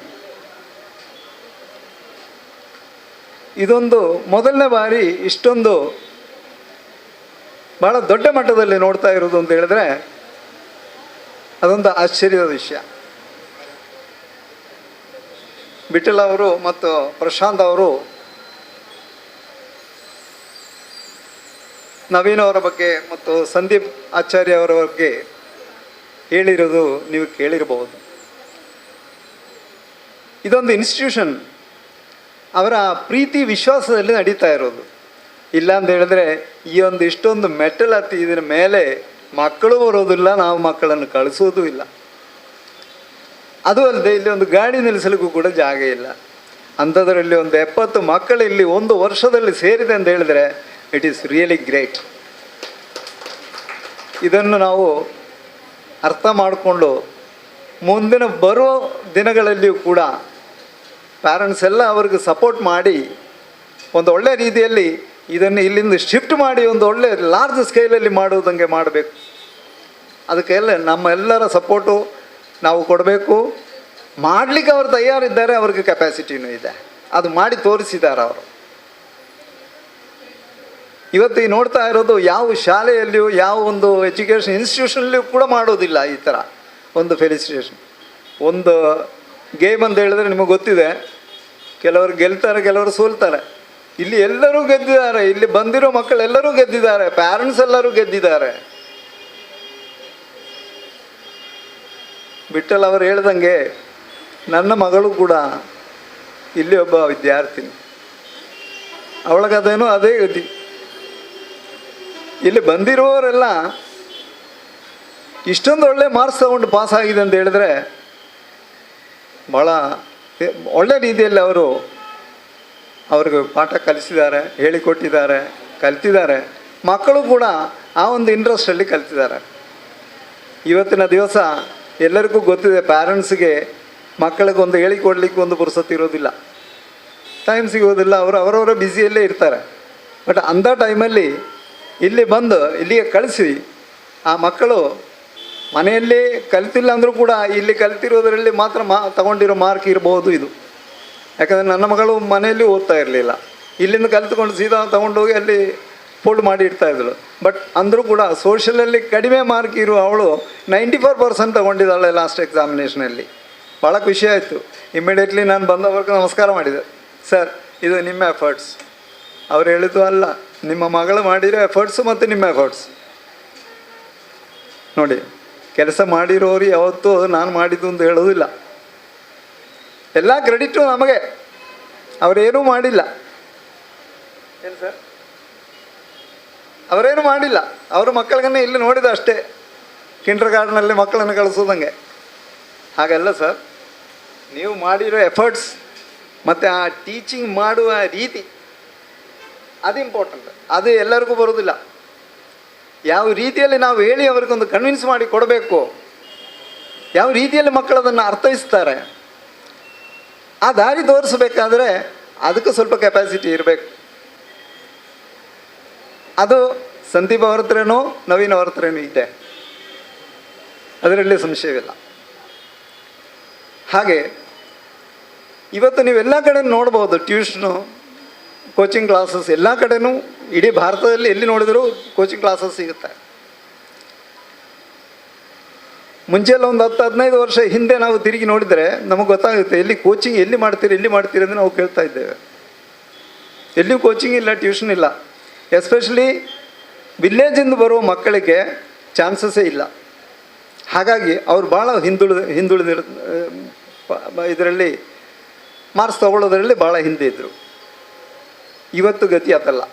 ಇದೊಂದು ಮೊದಲನೇ ಬಾರಿ ಇಷ್ಟೊಂದು ಭಾಳ ದೊಡ್ಡ ಮಟ್ಟದಲ್ಲಿ ನೋಡ್ತಾ ಇರೋದು ಅಂತ ಹೇಳಿದ್ರೆ ಅದೊಂದು ಆಶ್ಚರ್ಯದ ವಿಷಯ. ಬಿಟ್ಟಲ್ ಅವರು ಮತ್ತು ಪ್ರಶಾಂತ್ ಅವರು ನವೀನ್ ಅವರ ಬಗ್ಗೆ ಮತ್ತು ಸಂದೀಪ್ ಆಚಾರ್ಯ ಅವರ ಬಗ್ಗೆ ಹೇಳಿರೋದು ನೀವು ಕೇಳಿರಬಹುದು. ಇದೊಂದು ಇನ್ಸ್ಟಿಟ್ಯೂಷನ್ ಅವರ ಪ್ರೀತಿ ವಿಶ್ವಾಸದಲ್ಲಿ ನಡೀತಾ ಇರೋದು. ಇಲ್ಲ ಅಂತ ಹೇಳಿದ್ರೆ ಈ ಒಂದು ಇಷ್ಟೊಂದು ಮೆಟ್ಟಲು ಹತ್ತಿ ಇದರ ಮೇಲೆ ಮಕ್ಕಳು ಬರೋದಿಲ್ಲ, ನಾವು ಮಕ್ಕಳನ್ನು ಕಳಿಸೋದು ಇಲ್ಲ. ಅದು ಅಲ್ಲದೆ ಇಲ್ಲಿ ಒಂದು ಗಾಡಿ ನಿಲ್ಲಿಸಲಿಕ್ಕೂ ಕೂಡ ಜಾಗ ಇಲ್ಲ. ಅಂಥದ್ರಲ್ಲಿ ಒಂದು 70 ಮಕ್ಕಳು ಇಲ್ಲಿ 1 ವರ್ಷದಲ್ಲಿ ಸೇರಿದೆ ಅಂತ ಹೇಳಿದ್ರೆ ಇಟ್ ಈಸ್ ರಿಯಲಿ ಗ್ರೇಟ್. ಇದನ್ನು ನಾವು ಅರ್ಥ ಮಾಡಿಕೊಂಡು ಮುಂದಿನ ಬರೋ ದಿನಗಳಲ್ಲಿಯೂ ಕೂಡ ಪ್ಯಾರೆಂಟ್ಸ್ ಎಲ್ಲ ಅವ್ರಿಗೆ ಸಪೋರ್ಟ್ ಮಾಡಿ ಒಂದು ಒಳ್ಳೆ ರೀತಿಯಲ್ಲಿ ಇದನ್ನು ಇಲ್ಲಿಂದ ಶಿಫ್ಟ್ ಮಾಡಿ ಒಂದು ಒಳ್ಳೆ ಲಾರ್ಜ್ ಸ್ಕೇಲಲ್ಲಿ ಮಾಡುವುದಂಗೆ ಮಾಡಬೇಕು. ಅದಕ್ಕೆಲ್ಲ ನಮ್ಮೆಲ್ಲರ ಸಪೋರ್ಟು ನಾವು ಕೊಡಬೇಕು. ಮಾಡಲಿಕ್ಕೆ ಅವರು ತಯಾರಿದ್ದಾರೆ, ಅವ್ರಿಗೆ ಕೆಪಾಸಿಟಿನೂ ಇದೆ, ಅದು ಮಾಡಿ ತೋರಿಸಿದ್ದಾರೆ ಅವರು. ಇವತ್ತು ಈ ನೋಡ್ತಾ ಇರೋದು ಯಾವ ಶಾಲೆಯಲ್ಲಿಯೂ ಯಾವ ಒಂದು ಎಜುಕೇಷನ್ ಇನ್ಸ್ಟಿಟ್ಯೂಷನಲ್ಲಿಯೂ ಕೂಡ ಮಾಡೋದಿಲ್ಲ ಈ ಥರ ಒಂದು ಫೆಲಿಸಿಟೇಷನ್. ಒಂದು ಗೇಮ್ ಅಂತ ಹೇಳಿದ್ರೆ ನಿಮಗೆ ಗೊತ್ತಿದೆ, ಕೆಲವರು ಗೆಲ್ತಾರೆ, ಕೆಲವರು ಸೋಲ್ತಾರೆ. ಇಲ್ಲಿ ಎಲ್ಲರೂ ಗೆದ್ದಿದ್ದಾರೆ, ಇಲ್ಲಿ ಬಂದಿರೋ ಮಕ್ಕಳು ಎಲ್ಲರೂ ಗೆದ್ದಿದ್ದಾರೆ, ಪ್ಯಾರೆಂಟ್ಸ್ ಎಲ್ಲರೂ ಗೆದ್ದಿದ್ದಾರೆ. ಬಿಟ್ಟಲ್ ಅವರು ಹೇಳ್ದಂಗೆ ನನ್ನ ಮಗಳು ಕೂಡ ಇಲ್ಲಿ ಒಬ್ಬ ವಿದ್ಯಾರ್ಥಿನಿ, ಅವಳ ಕಥೆನೂ ಅದೇ ಗತಿ. ಇಲ್ಲಿ ಬಂದಿರುವವರೆಲ್ಲ ಇಷ್ಟೊಂದು ಒಳ್ಳೆ ಮಾರ್ಕ್ಸ್ ತಗೊಂಡು ಪಾಸ್ ಆಗಿದೆ ಅಂತ ಹೇಳಿದ್ರೆ ಭಾಳ ಒಳ್ಳೆ ರೀತಿಯಲ್ಲಿ ಅವರು ಅವ್ರಿಗೆ ಪಾಠ ಕಲಿಸಿದ್ದಾರೆ, ಹೇಳಿಕೊಟ್ಟಿದ್ದಾರೆ, ಕಲ್ತಿದ್ದಾರೆ. ಮಕ್ಕಳು ಕೂಡ ಆ ಒಂದು ಇಂಟ್ರೆಸ್ಟಲ್ಲಿ ಕಲ್ತಿದ್ದಾರೆ. ಇವತ್ತಿನ ದಿವಸ ಎಲ್ಲರಿಗೂ ಗೊತ್ತಿದೆ, ಪ್ಯಾರೆಂಟ್ಸ್ಗೆ ಮಕ್ಕಳಿಗೆ ಒಂದು ಹೇಳಿಕೊಡ್ಲಿಕ್ಕೆ ಒಂದು ಪುರ್ಸೊತ್ತು ಇರೋದಿಲ್ಲ, ಟೈಮ್ ಸಿಗೋದಿಲ್ಲ, ಅವರು ಅವರವರ ಬ್ಯುಸಿಯಲ್ಲೇ ಇರ್ತಾರೆ. ಬಟ್ ಅಂಥ ಟೈಮಲ್ಲಿ ಇಲ್ಲಿ ಬಂದು ಇಲ್ಲಿಗೆ ಕಳಿಸಿ ಆ ಮಕ್ಕಳು ಮನೆಯಲ್ಲಿ ಕಲಿತಿಲ್ಲ ಅಂದರೂ ಕೂಡ ಇಲ್ಲಿ ಕಲಿತಿರೋದರಲ್ಲಿ ಮಾತ್ರ ತಗೊಂಡಿರೋ ಮಾರ್ಕ್ ಇರ್ಬೋದು ಇದು. ಯಾಕಂದರೆ ನನ್ನ ಮಗಳು ಮನೆಯಲ್ಲಿ ಓದ್ತಾ ಇರಲಿಲ್ಲ, ಇಲ್ಲಿಂದ ಕಲಿತ್ಕೊಂಡು ಸೀದಾ ತೊಗೊಂಡೋಗಿ ಅಲ್ಲಿ ಫೋಲ್ಡ್ ಮಾಡಿ ಇಡ್ತಾಯಿದ್ಳು. ಬಟ್ ಅಂದರೂ ಕೂಡ ಸೋಷಲಲ್ಲಿ ಕಡಿಮೆ ಮಾರ್ಕ್ ಇರುವ ಅವಳು 94% ತಗೊಂಡಿದ್ದಾಳೆ ಲಾಸ್ಟ್ ಎಕ್ಸಾಮಿನೇಷನಲ್ಲಿ. ಭಾಳ ಖುಷಿ ಆಯಿತು. ಇಮ್ಮಿಡಿಯೇಟ್ಲಿ ನಾನು ಬಂದವ್ರಿಗೆ ನಮಸ್ಕಾರ ಮಾಡಿದೆ. ಸರ್, ಇದು ನಿಮ್ಮ ಎಫರ್ಟ್ಸ್. ಅವ್ರು ಹೇಳಿದ್ದು ಅಲ್ಲ, ನಿಮ್ಮ ಮಗಳು ಮಾಡಿರೋ ಎಫರ್ಟ್ಸು ಮತ್ತು ನಿಮ್ಮ ಎಫರ್ಟ್ಸ್ ನೋಡಿ. ಕೆಲಸ ಮಾಡಿರೋರು ಯಾವತ್ತೂ ನಾನು ಮಾಡಿದ್ದು ಅಂತ ಹೇಳೋದಿಲ್ಲ, ಎಲ್ಲ ಕ್ರೆಡಿಟು ನಮಗೆ. ಅವರೇನೂ ಮಾಡಿಲ್ಲ. ಏನು ಸರ್, ಅವರೇನು ಮಾಡಿಲ್ಲ. ಅವರು ಮಕ್ಕಳಿಗನ್ನೇ ಇಲ್ಲಿ ನೋಡಿದ ಅಷ್ಟೇ, ಕಿಂಡರ್ ಗಾರ್ಡನಲ್ಲಿ ಮಕ್ಕಳನ್ನು ಕಳಿಸೋದಂಗೆ. ಹಾಗಲ್ಲ ಸರ್, ನೀವು ಮಾಡಿರೋ ಎಫರ್ಟ್ಸ್ ಮತ್ತು ಆ ಟೀಚಿಂಗ್ ಮಾಡುವ ರೀತಿ ಅದು ಇಂಪಾರ್ಟೆಂಟ್. ಅದು ಎಲ್ಲರಿಗೂ ಬರೋದಿಲ್ಲ. ಯಾವ ರೀತಿಯಲ್ಲಿ ನಾವು ಹೇಳಿ ಅವ್ರಿಗೊಂದು ಕನ್ವಿನ್ಸ್ ಮಾಡಿ ಕೊಡಬೇಕು, ಯಾವ ರೀತಿಯಲ್ಲಿ ಮಕ್ಕಳು ಅದನ್ನು ಅರ್ಥೈಸ್ತಾರೆ, ಆ ದಾರಿ ತೋರಿಸ್ಬೇಕಾದ್ರೆ ಅದಕ್ಕೂ ಸ್ವಲ್ಪ ಕೆಪಾಸಿಟಿ ಇರಬೇಕು. ಅದು ಸಂದೀಪ್ ಅವ್ರ ಹತ್ರನೂ ನವೀನ್ ಅವ್ರ ಹತ್ರನೂ ಇದೆ, ಅದರಲ್ಲಿ ಸಂಶಯವಿಲ್ಲ. ಹಾಗೆ ಇವತ್ತು ನೀವೆಲ್ಲ ಕಡೆ ನೋಡ್ಬೋದು, ಟ್ಯೂಷನು, ಕೋಚಿಂಗ್ ಕ್ಲಾಸಸ್ ಎಲ್ಲ ಕಡೆನೂ, ಇಡೀ ಭಾರತದಲ್ಲಿ ಎಲ್ಲಿ ನೋಡಿದರೂ ಕೋಚಿಂಗ್ ಕ್ಲಾಸಸ್ ಸಿಗುತ್ತೆ. ಮುಂಚೆಲ್ಲ ಒಂದು 10-15 ವರ್ಷ ಹಿಂದೆ ನಾವು ತಿರುಗಿ ನೋಡಿದರೆ ನಮಗೆ ಗೊತ್ತಾಗುತ್ತೆ ಎಲ್ಲಿ ಕೋಚಿಂಗ್ ಎಲ್ಲಿ ಮಾಡ್ತೀರಿ ಅಂತ ನಾವು ಕೇಳ್ತಾ ಇದ್ದೇವೆ. ಎಲ್ಲಿಯೂ ಕೋಚಿಂಗ್ ಇಲ್ಲ, ಟ್ಯೂಷನ್ ಇಲ್ಲ. ಎಸ್ಪೆಷಲಿ ವಿಲೇಜಿಂದ ಬರುವ ಮಕ್ಕಳಿಗೆ ಚಾನ್ಸಸ್ಸೇ ಇಲ್ಲ. ಹಾಗಾಗಿ ಅವ್ರು ಭಾಳ ಹಿಂದುಳಿದಿರೋ ಇದರಲ್ಲಿ ಮಾರ್ಕ್ಸ್ ತಗೊಳ್ಳೋದ್ರಲ್ಲಿ ಭಾಳ ಹಿಂದೆ ಇದ್ದರು. ಇವತ್ತು ಗತಿ ಅದಲ್ಲ.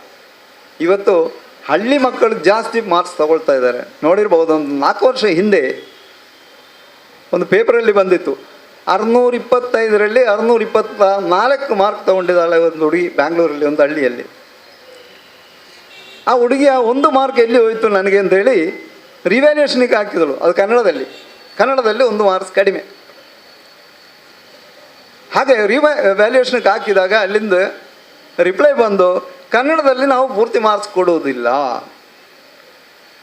ಇವತ್ತು ಹಳ್ಳಿ ಮಕ್ಕಳು ಜಾಸ್ತಿ ಮಾರ್ಕ್ಸ್ ತಗೊಳ್ತಾ ಇದ್ದಾರೆ. ನೋಡಿರ್ಬೋದು, ಒಂದು 4 ವರ್ಷ ಹಿಂದೆ ಒಂದು ಪೇಪರಲ್ಲಿ ಬಂದಿತ್ತು, 625ರಲ್ಲಿ 624 ಮಾರ್ಕ್ ತೊಗೊಂಡಿದ್ದಾಳೆ ಒಂದು ಹುಡುಗಿ, ಬ್ಯಾಂಗ್ಳೂರಲ್ಲಿ ಒಂದು ಹಳ್ಳಿಯಲ್ಲಿ. ಆ ಹುಡುಗಿಯ 1 ಮಾರ್ಕ್ ಎಲ್ಲಿ ಹೋಯಿತು ನನಗೆ ಅಂತೇಳಿ ರಿವ್ಯಾಲ್ಯೂಷನಿಗೆ ಹಾಕಿದಳು. ಅದು ಕನ್ನಡದಲ್ಲಿ 1 ಮಾರ್ಕ್ಸ್ ಕಡಿಮೆ. ಹಾಗೆ ವ್ಯಾಲ್ಯೂಯೇಷನ್ಗೆ ಹಾಕಿದಾಗ ಅಲ್ಲಿಂದ ರಿಪ್ಲೈ ಬಂದು, ಕನ್ನಡದಲ್ಲಿ ನಾವು ಪೂರ್ತಿ ಮಾರ್ಕ್ಸ್ ಕೊಡೋದಿಲ್ಲ,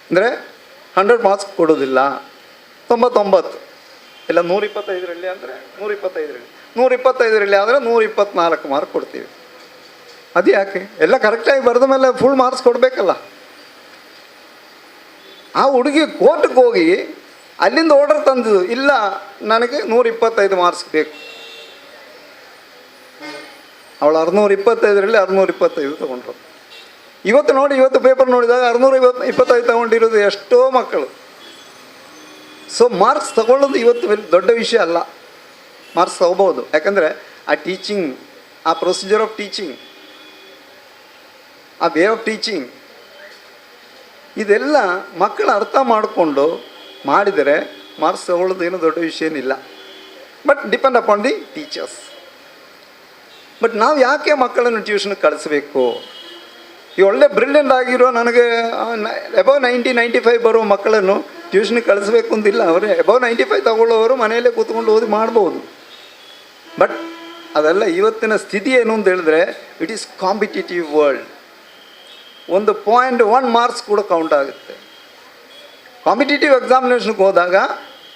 ಅಂದರೆ 100 ಮಾರ್ಕ್ಸ್ ಕೊಡೋದಿಲ್ಲ, 99 ಇಲ್ಲ 125ರಲ್ಲಿ ಅಂದರೆ 125ರಲ್ಲಿ ಆದರೆ 124 ಮಾರ್ಕ್ ಕೊಡ್ತೀವಿ. ಅದು ಯಾಕೆ? ಎಲ್ಲ ಕರೆಕ್ಟಾಗಿ ಬರೆದ ಮೇಲೆ ಫುಲ್ ಮಾರ್ಕ್ಸ್ ಕೊಡಬೇಕಲ್ಲ. ಆ ಹುಡುಗಿ ಕೋರ್ಟ್ಗೆ ಹೋಗಿ ಅಲ್ಲಿಂದ ಆರ್ಡರ್ ತಂದಿದ್ದು, ಇಲ್ಲ ನನಗೆ 125 ಮಾರ್ಕ್ಸ್ ಬೇಕು. ಅವಳು 625ರಲ್ಲಿ 625 ತೊಗೊಂಡ್ರು. ಇವತ್ತು ನೋಡಿ, ಇವತ್ತು ಪೇಪರ್ ನೋಡಿದಾಗ 625 ತೊಗೊಂಡಿರೋದು ಎಷ್ಟೋ ಮಕ್ಕಳು. ಸೊ ಮಾರ್ಕ್ಸ್ ತಗೊಳ್ಳೋದು ಇವತ್ತು ದೊಡ್ಡ ವಿಷಯ ಅಲ್ಲ. ಮಾರ್ಕ್ಸ್ ತಗೋಬೋದು, ಯಾಕಂದರೆ ಆ ಟೀಚಿಂಗ್, ಆ ಪ್ರೊಸೀಜರ್ ಆಫ್ ಟೀಚಿಂಗ್, ಆ ವೇ ಆಫ್ ಟೀಚಿಂಗ್, ಇದೆಲ್ಲ ಮಕ್ಕಳು ಅರ್ಥ ಮಾಡಿಕೊಂಡು ಮಾಡಿದರೆ ಮಾರ್ಕ್ಸ್ ತಗೊಳ್ಳೋದು ಏನೂ ದೊಡ್ಡ ವಿಷಯ ಏನಿಲ್ಲ. But depend upon the teachers. But ನಾವು ಯಾಕೆ ಮಕ್ಕಳನ್ನು ಟ್ಯೂಷನ್ಗೆ ಕಳಿಸ್ಬೇಕು? ಈ ಒಳ್ಳೆ ಬ್ರಿಲಿಯಂಟ್ ಆಗಿರೋ, ನನಗೆ ಅಬೌವ್ 90-95 ಬರೋ ಮಕ್ಕಳನ್ನು ಟ್ಯೂಷನ್ಗೆ ಕಳಿಸ್ಬೇಕು ಅಂತಿಲ್ಲ. ಅವರೇ ಅಬೌವ್ 95 ತಗೊಳ್ಳೋರು ಮನೆಯಲ್ಲೇ ಕೂತ್ಕೊಂಡು ಓದಿ ಮಾಡ್ಬೋದು. ಬಟ್ ಅದೆಲ್ಲ ಇವತ್ತಿನ ಸ್ಥಿತಿ ಏನು ಅಂತ ಹೇಳಿದ್ರೆ, ಇಟ್ ಈಸ್ ಕಾಂಪಿಟೇಟಿವ್ ವರ್ಲ್ಡ್. ಒಂದು 0.1 ಮಾರ್ಕ್ಸ್ ಕೂಡ ಕೌಂಟ್ ಆಗುತ್ತೆ. ಕಾಂಪಿಟೇಟಿವ್ ಎಕ್ಸಾಮಿನೇಷನ್ಗೆ ಹೋದಾಗ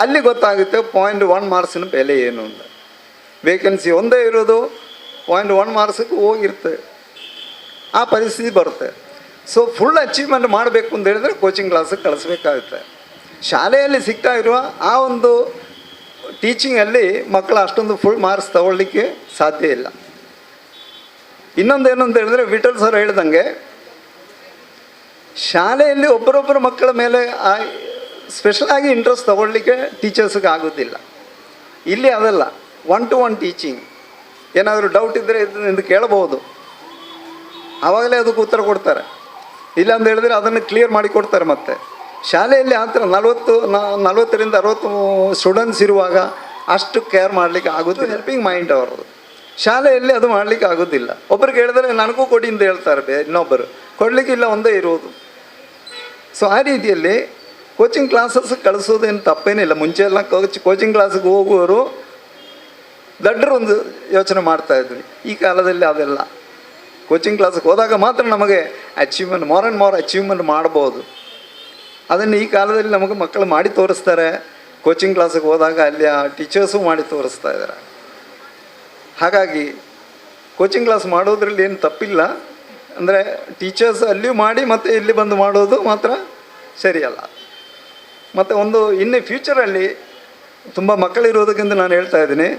ಅಲ್ಲಿ ಗೊತ್ತಾಗುತ್ತೆ 0.1 ಮಾರ್ಕ್ಸಿನ ಬೆಲೆ ಏನು ಅಂತ. ವೇಕೆನ್ಸಿ ಒಂದೇ ಇರೋದು, 0.1 ಮಾರ್ಕ್ಸಿಗೆ ಹೋಗಿರುತ್ತೆ, ಆ ಪರಿಸ್ಥಿತಿ ಬರುತ್ತೆ. ಸೊ ಫುಲ್ ಅಚೀವ್ಮೆಂಟ್ ಮಾಡಬೇಕು ಅಂತ ಹೇಳಿದ್ರೆ ಕೋಚಿಂಗ್ ಕ್ಲಾಸಿಗೆ ಕಳಿಸ್ಬೇಕಾಗುತ್ತೆ. ಶಾಲೆಯಲ್ಲಿ ಸಿಗ್ತಾ ಇರುವ ಆ ಒಂದು ಟೀಚಿಂಗಲ್ಲಿ ಮಕ್ಕಳು ಅಷ್ಟೊಂದು ಫುಲ್ ಮಾರ್ಕ್ಸ್ ತಗೊಳ್ಳಿಕ್ಕೆ ಸಾಧ್ಯ ಇಲ್ಲ. ಇನ್ನೊಂದೇನು ಅಂತ ಹೇಳಿದ್ರೆ, ವಿಠಲ್ ಸರ್ ಹೇಳ್ದಂಗೆ ಶಾಲೆಯಲ್ಲಿ ಒಬ್ಬರೊಬ್ಬರ ಮಕ್ಕಳ ಮೇಲೆ ಸ್ಪೆಷಲಾಗಿ ಇಂಟ್ರೆಸ್ಟ್ ತಗೊಳ್ಳಿಕ್ಕೆ ಟೀಚರ್ಸ್ಗೆ ಆಗೋದಿಲ್ಲ. ಇಲ್ಲಿ ಅದಲ್ಲ, 1-to-1 ಟೀಚಿಂಗ್. ಏನಾದರೂ ಡೌಟ್ ಇದ್ದರೆ ಇದು ಕೇಳಬಹುದು, ಆವಾಗಲೇ ಅದಕ್ಕೆ ಉತ್ತರ ಕೊಡ್ತಾರೆ. ಇಲ್ಲ ಅಂತ ಹೇಳಿದ್ರೆ ಅದನ್ನು ಕ್ಲಿಯರ್ ಮಾಡಿ ಕೊಡ್ತಾರೆ. ಮತ್ತು ಶಾಲೆಯಲ್ಲಿ ಆ ಥರ 40ರಿಂದ 60 ಸ್ಟೂಡೆಂಟ್ಸ್ ಇರುವಾಗ ಅಷ್ಟು ಕೇರ್ ಮಾಡಲಿಕ್ಕೆ ಆಗೋದಿಲ್ಲ. ಹೆಲ್ಪಿಂಗ್ ಮೈಂಡ್ ಅವ್ರದ್ದು. ಶಾಲೆಯಲ್ಲಿ ಅದು ಮಾಡಲಿಕ್ಕೆ ಆಗೋದಿಲ್ಲ. ಒಬ್ಬರಿಗೆ ಹೇಳಿದ್ರೆ ನನಗೂ ಕೊಡಿ ಅಂತ ಹೇಳ್ತಾರೆ, ಇನ್ನೊಬ್ಬರು ಕೊಡಲಿಕ್ಕೆ ಇಲ್ಲ, ಒಂದೇ ಇರೋದು. ಸೊ ಆ ರೀತಿಯಲ್ಲಿ ಕೋಚಿಂಗ್ ಕ್ಲಾಸಸ್ ಕಳಿಸೋದೇನು ತಪ್ಪೇನಿಲ್ಲ. ಮುಂಚೆ ಎಲ್ಲ ಕೋಚಿಂಗ್ ಕ್ಲಾಸಿಗೆ ಹೋಗುವವರು ದೊಡ್ಡರೊಂದು ಯೋಚನೆ ಮಾಡ್ತಾಯಿದ್ವಿ. ಈ ಕಾಲದಲ್ಲಿ ಅದೆಲ್ಲ ಕೋಚಿಂಗ್ ಕ್ಲಾಸಿಗೆ ಹೋದಾಗ ಮಾತ್ರ ನಮಗೆ achievement, more and more achievement ಮಾಡ್ಬೋದು. ಅದನ್ನು ಈ ಕಾಲದಲ್ಲಿ ನಮಗೆ ಮಕ್ಕಳು ಮಾಡಿ ತೋರಿಸ್ತಾರೆ. ಕೋಚಿಂಗ್ ಕ್ಲಾಸಿಗೆ ಹೋದಾಗ ಅಲ್ಲಿ ಆ ಟೀಚರ್ಸು ಮಾಡಿ ತೋರಿಸ್ತಾ ಇದ್ದಾರೆ. ಹಾಗಾಗಿ ಕೋಚಿಂಗ್ ಕ್ಲಾಸ್ ಮಾಡೋದ್ರಲ್ಲಿ ಏನು ತಪ್ಪಿಲ್ಲ. ಅಂದರೆ ಟೀಚರ್ಸ್ ಅಲ್ಲಿಯೂ ಮಾಡಿ ಮತ್ತು ಇಲ್ಲಿ ಬಂದು ಮಾಡೋದು ಮಾತ್ರ ಸರಿಯಲ್ಲ. ಮತ್ತು ಇನ್ನು ಫ್ಯೂಚರಲ್ಲಿ ತುಂಬ ಮಕ್ಕಳಿರೋದಕ್ಕಿಂತ ನಾನು ಹೇಳ್ತಾ ಇದ್ದೀನಿ.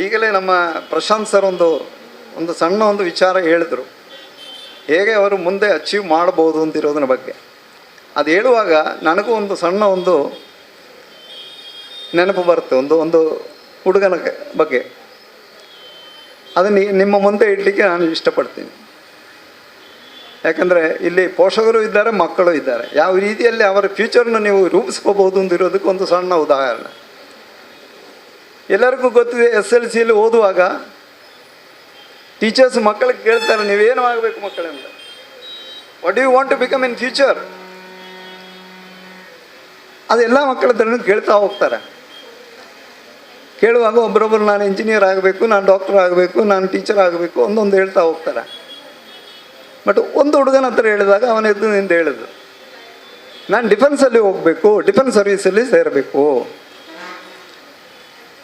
ಈಗಲೇ ನಮ್ಮ ಪ್ರಶಾಂತ್ ಸರ್ ಒಂದು ಸಣ್ಣ ವಿಚಾರ ಹೇಳಿದರು, ಹೇಗೆ ಅವರು ಮುಂದೆ ಅಚೀವ್ ಮಾಡ್ಬೋದು ಅಂತಿರೋದ್ರ ಬಗ್ಗೆ. ಅದು ಹೇಳುವಾಗ ನನಗೂ ಸಣ್ಣ ನೆನಪು ಬರುತ್ತೆ, ಒಂದು ಹುಡುಗನ ಬಗ್ಗೆ. ಅದನ್ನು ನಿಮ್ಮ ಮುಂದೆ ಇಡಲಿಕ್ಕೆ ನಾನು ಇಷ್ಟಪಡ್ತೀನಿ. ಯಾಕಂದರೆ ಇಲ್ಲಿ ಪೋಷಕರು ಇದ್ದಾರೆ, ಮಕ್ಕಳು ಇದ್ದಾರೆ. ಯಾವ ರೀತಿಯಲ್ಲಿ ಅವರ ಫ್ಯೂಚರ್ನ ನೀವು ರೂಪಿಸ್ಕೋಬೋದು ಅಂತಿರೋದಕ್ಕೆ ಒಂದು ಸಣ್ಣ ಉದಾಹರಣೆ. ಎಲ್ಲರಿಗೂ ಗೊತ್ತಿದೆ, SLCಯಲ್ಲಿ ಓದುವಾಗ ಟೀಚರ್ಸ್ ಮಕ್ಕಳಿಗೆ ಕೇಳ್ತಾರೆ, ನೀವೇನು ಆಗಬೇಕು ಮಕ್ಕಳಿಂದ, what you want to become in future. ಅದೆಲ್ಲ ಮಕ್ಕಳ ಹತ್ರ ಕೇಳ್ತಾ ಹೋಗ್ತಾರೆ. ಕೇಳುವಾಗ ಒಬ್ಬರೊಬ್ಬರು ನಾನು ಇಂಜಿನಿಯರ್ ಆಗಬೇಕು, ನಾನು ಡಾಕ್ಟರ್ ಆಗಬೇಕು, ನಾನು ಟೀಚರ್ ಆಗಬೇಕು ಒಂದೊಂದು ಹೇಳ್ತಾ ಹೋಗ್ತಾರೆ. ಬಟ್ ಒಂದು ಹುಡುಗನ ಹತ್ರ ಹೇಳಿದಾಗ ಅವನ ಎದ್ದು ನಿಂದು ಹೇಳಿದ್ರು, ನಾನು ಡಿಫೆನ್ಸಲ್ಲಿ ಹೋಗಬೇಕು, ಡಿಫೆನ್ಸ್ ಸರ್ವೀಸಲ್ಲಿ ಸೇರಬೇಕು.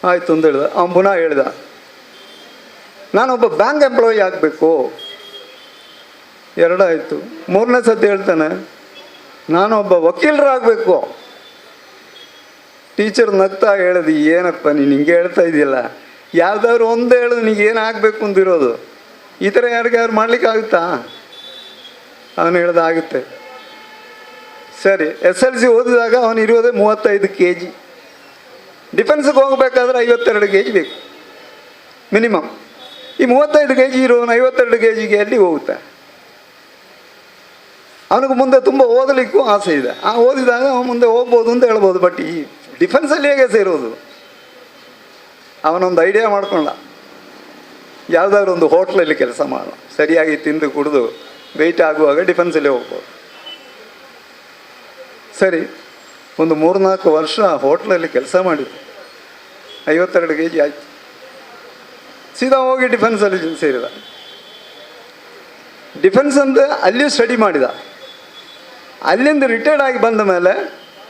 ಆಯಿತು ಅಂತ ಹೇಳ್ದ. ಅವನು ಪುನಃ ಹೇಳ್ದ, ನಾನೊಬ್ಬ ಬ್ಯಾಂಕ್ ಎಂಪ್ಲಾಯಿ ಆಗಬೇಕು. ಎರಡಾಯಿತು. ಮೂರನೇ ಸತಿ ಹೇಳ್ತಾನೆ, ನಾನೊಬ್ಬ ವಕೀಲರಾಗಬೇಕು. ಟೀಚರ್ ನಗ್ತಾ ಹೇಳಿದು, ಏನಪ್ಪ ನೀನು ಹಿಂಗೆ ಹೇಳ್ತಾ ಇದೆಯಲ್ಲ, ಯಾವ್ದಾದ್ರು ಒಂದು ಹೇಳೋದು ನೀನು ಏನು ಆಗಬೇಕು ಅಂತಿರೋದು, ಈ ಥರ ಯಾರಿಗಾರು ಮಾಡ್ಲಿಕ್ಕಾಗುತ್ತಾ? ಅವನು ಹೇಳ್ದ, ಆಗುತ್ತೆ. ಸರಿ, SLC ಓದಿದಾಗ ಅವನು ಇರೋದೇ 35 kg. ಡಿಫೆನ್ಸ್ಗೆ ಹೋಗಬೇಕಾದ್ರೆ 52 kg ಬೇಕು ಮಿನಿಮಮ್. ಈ 35 kg ಇರೋನು 52 kgಗೆ ಅಲ್ಲಿ ಹೋಗುತ್ತೆ. ಅವನಿಗೆ ಮುಂದೆ ತುಂಬ ಓದಲಿಕ್ಕೂ ಆಸೆ ಇದೆ. ಓದಿದಾಗ ಅವನು ಮುಂದೆ ಹೋಗ್ಬೋದು ಅಂತ ಹೇಳ್ಬೋದು. ಬಟ್ ಈ ಡಿಫೆನ್ಸಲ್ಲಿ ಹೇಗೆ ಸೇರೋದು? ಅವನೊಂದು ಐಡಿಯಾ ಮಾಡ್ಕೊಂಡ, ಯಾವುದಾದ್ರು ಒಂದು ಹೋಟ್ಲಲ್ಲಿ ಕೆಲಸ ಮಾಡೋಣ, ಸರಿಯಾಗಿ ತಿಂದು ಕುಡಿದು ವೆಯ್ಟ್ ಆಗುವಾಗ ಡಿಫೆನ್ಸಲ್ಲಿ ಹೋಗ್ಬೋದು. ಸರಿ, ಒಂದು 3-4 ವರ್ಷ ಹೋಟ್ಲಲ್ಲಿ ಕೆಲಸ ಮಾಡಿದ್ದು, 52 kg ಆಯಿತು. ಸೀದಾ ಹೋಗಿ ಡಿಫೆನ್ಸಲ್ಲಿ ಸೇರಿದ. ಡಿಫೆನ್ಸ್ ಅಂತ ಅಲ್ಲಿಯೂ ಸ್ಟಡಿ ಮಾಡಿದ. ಅಲ್ಲಿಂದ ರಿಟೈರ್ಡ್ ಆಗಿ ಬಂದ ಮೇಲೆ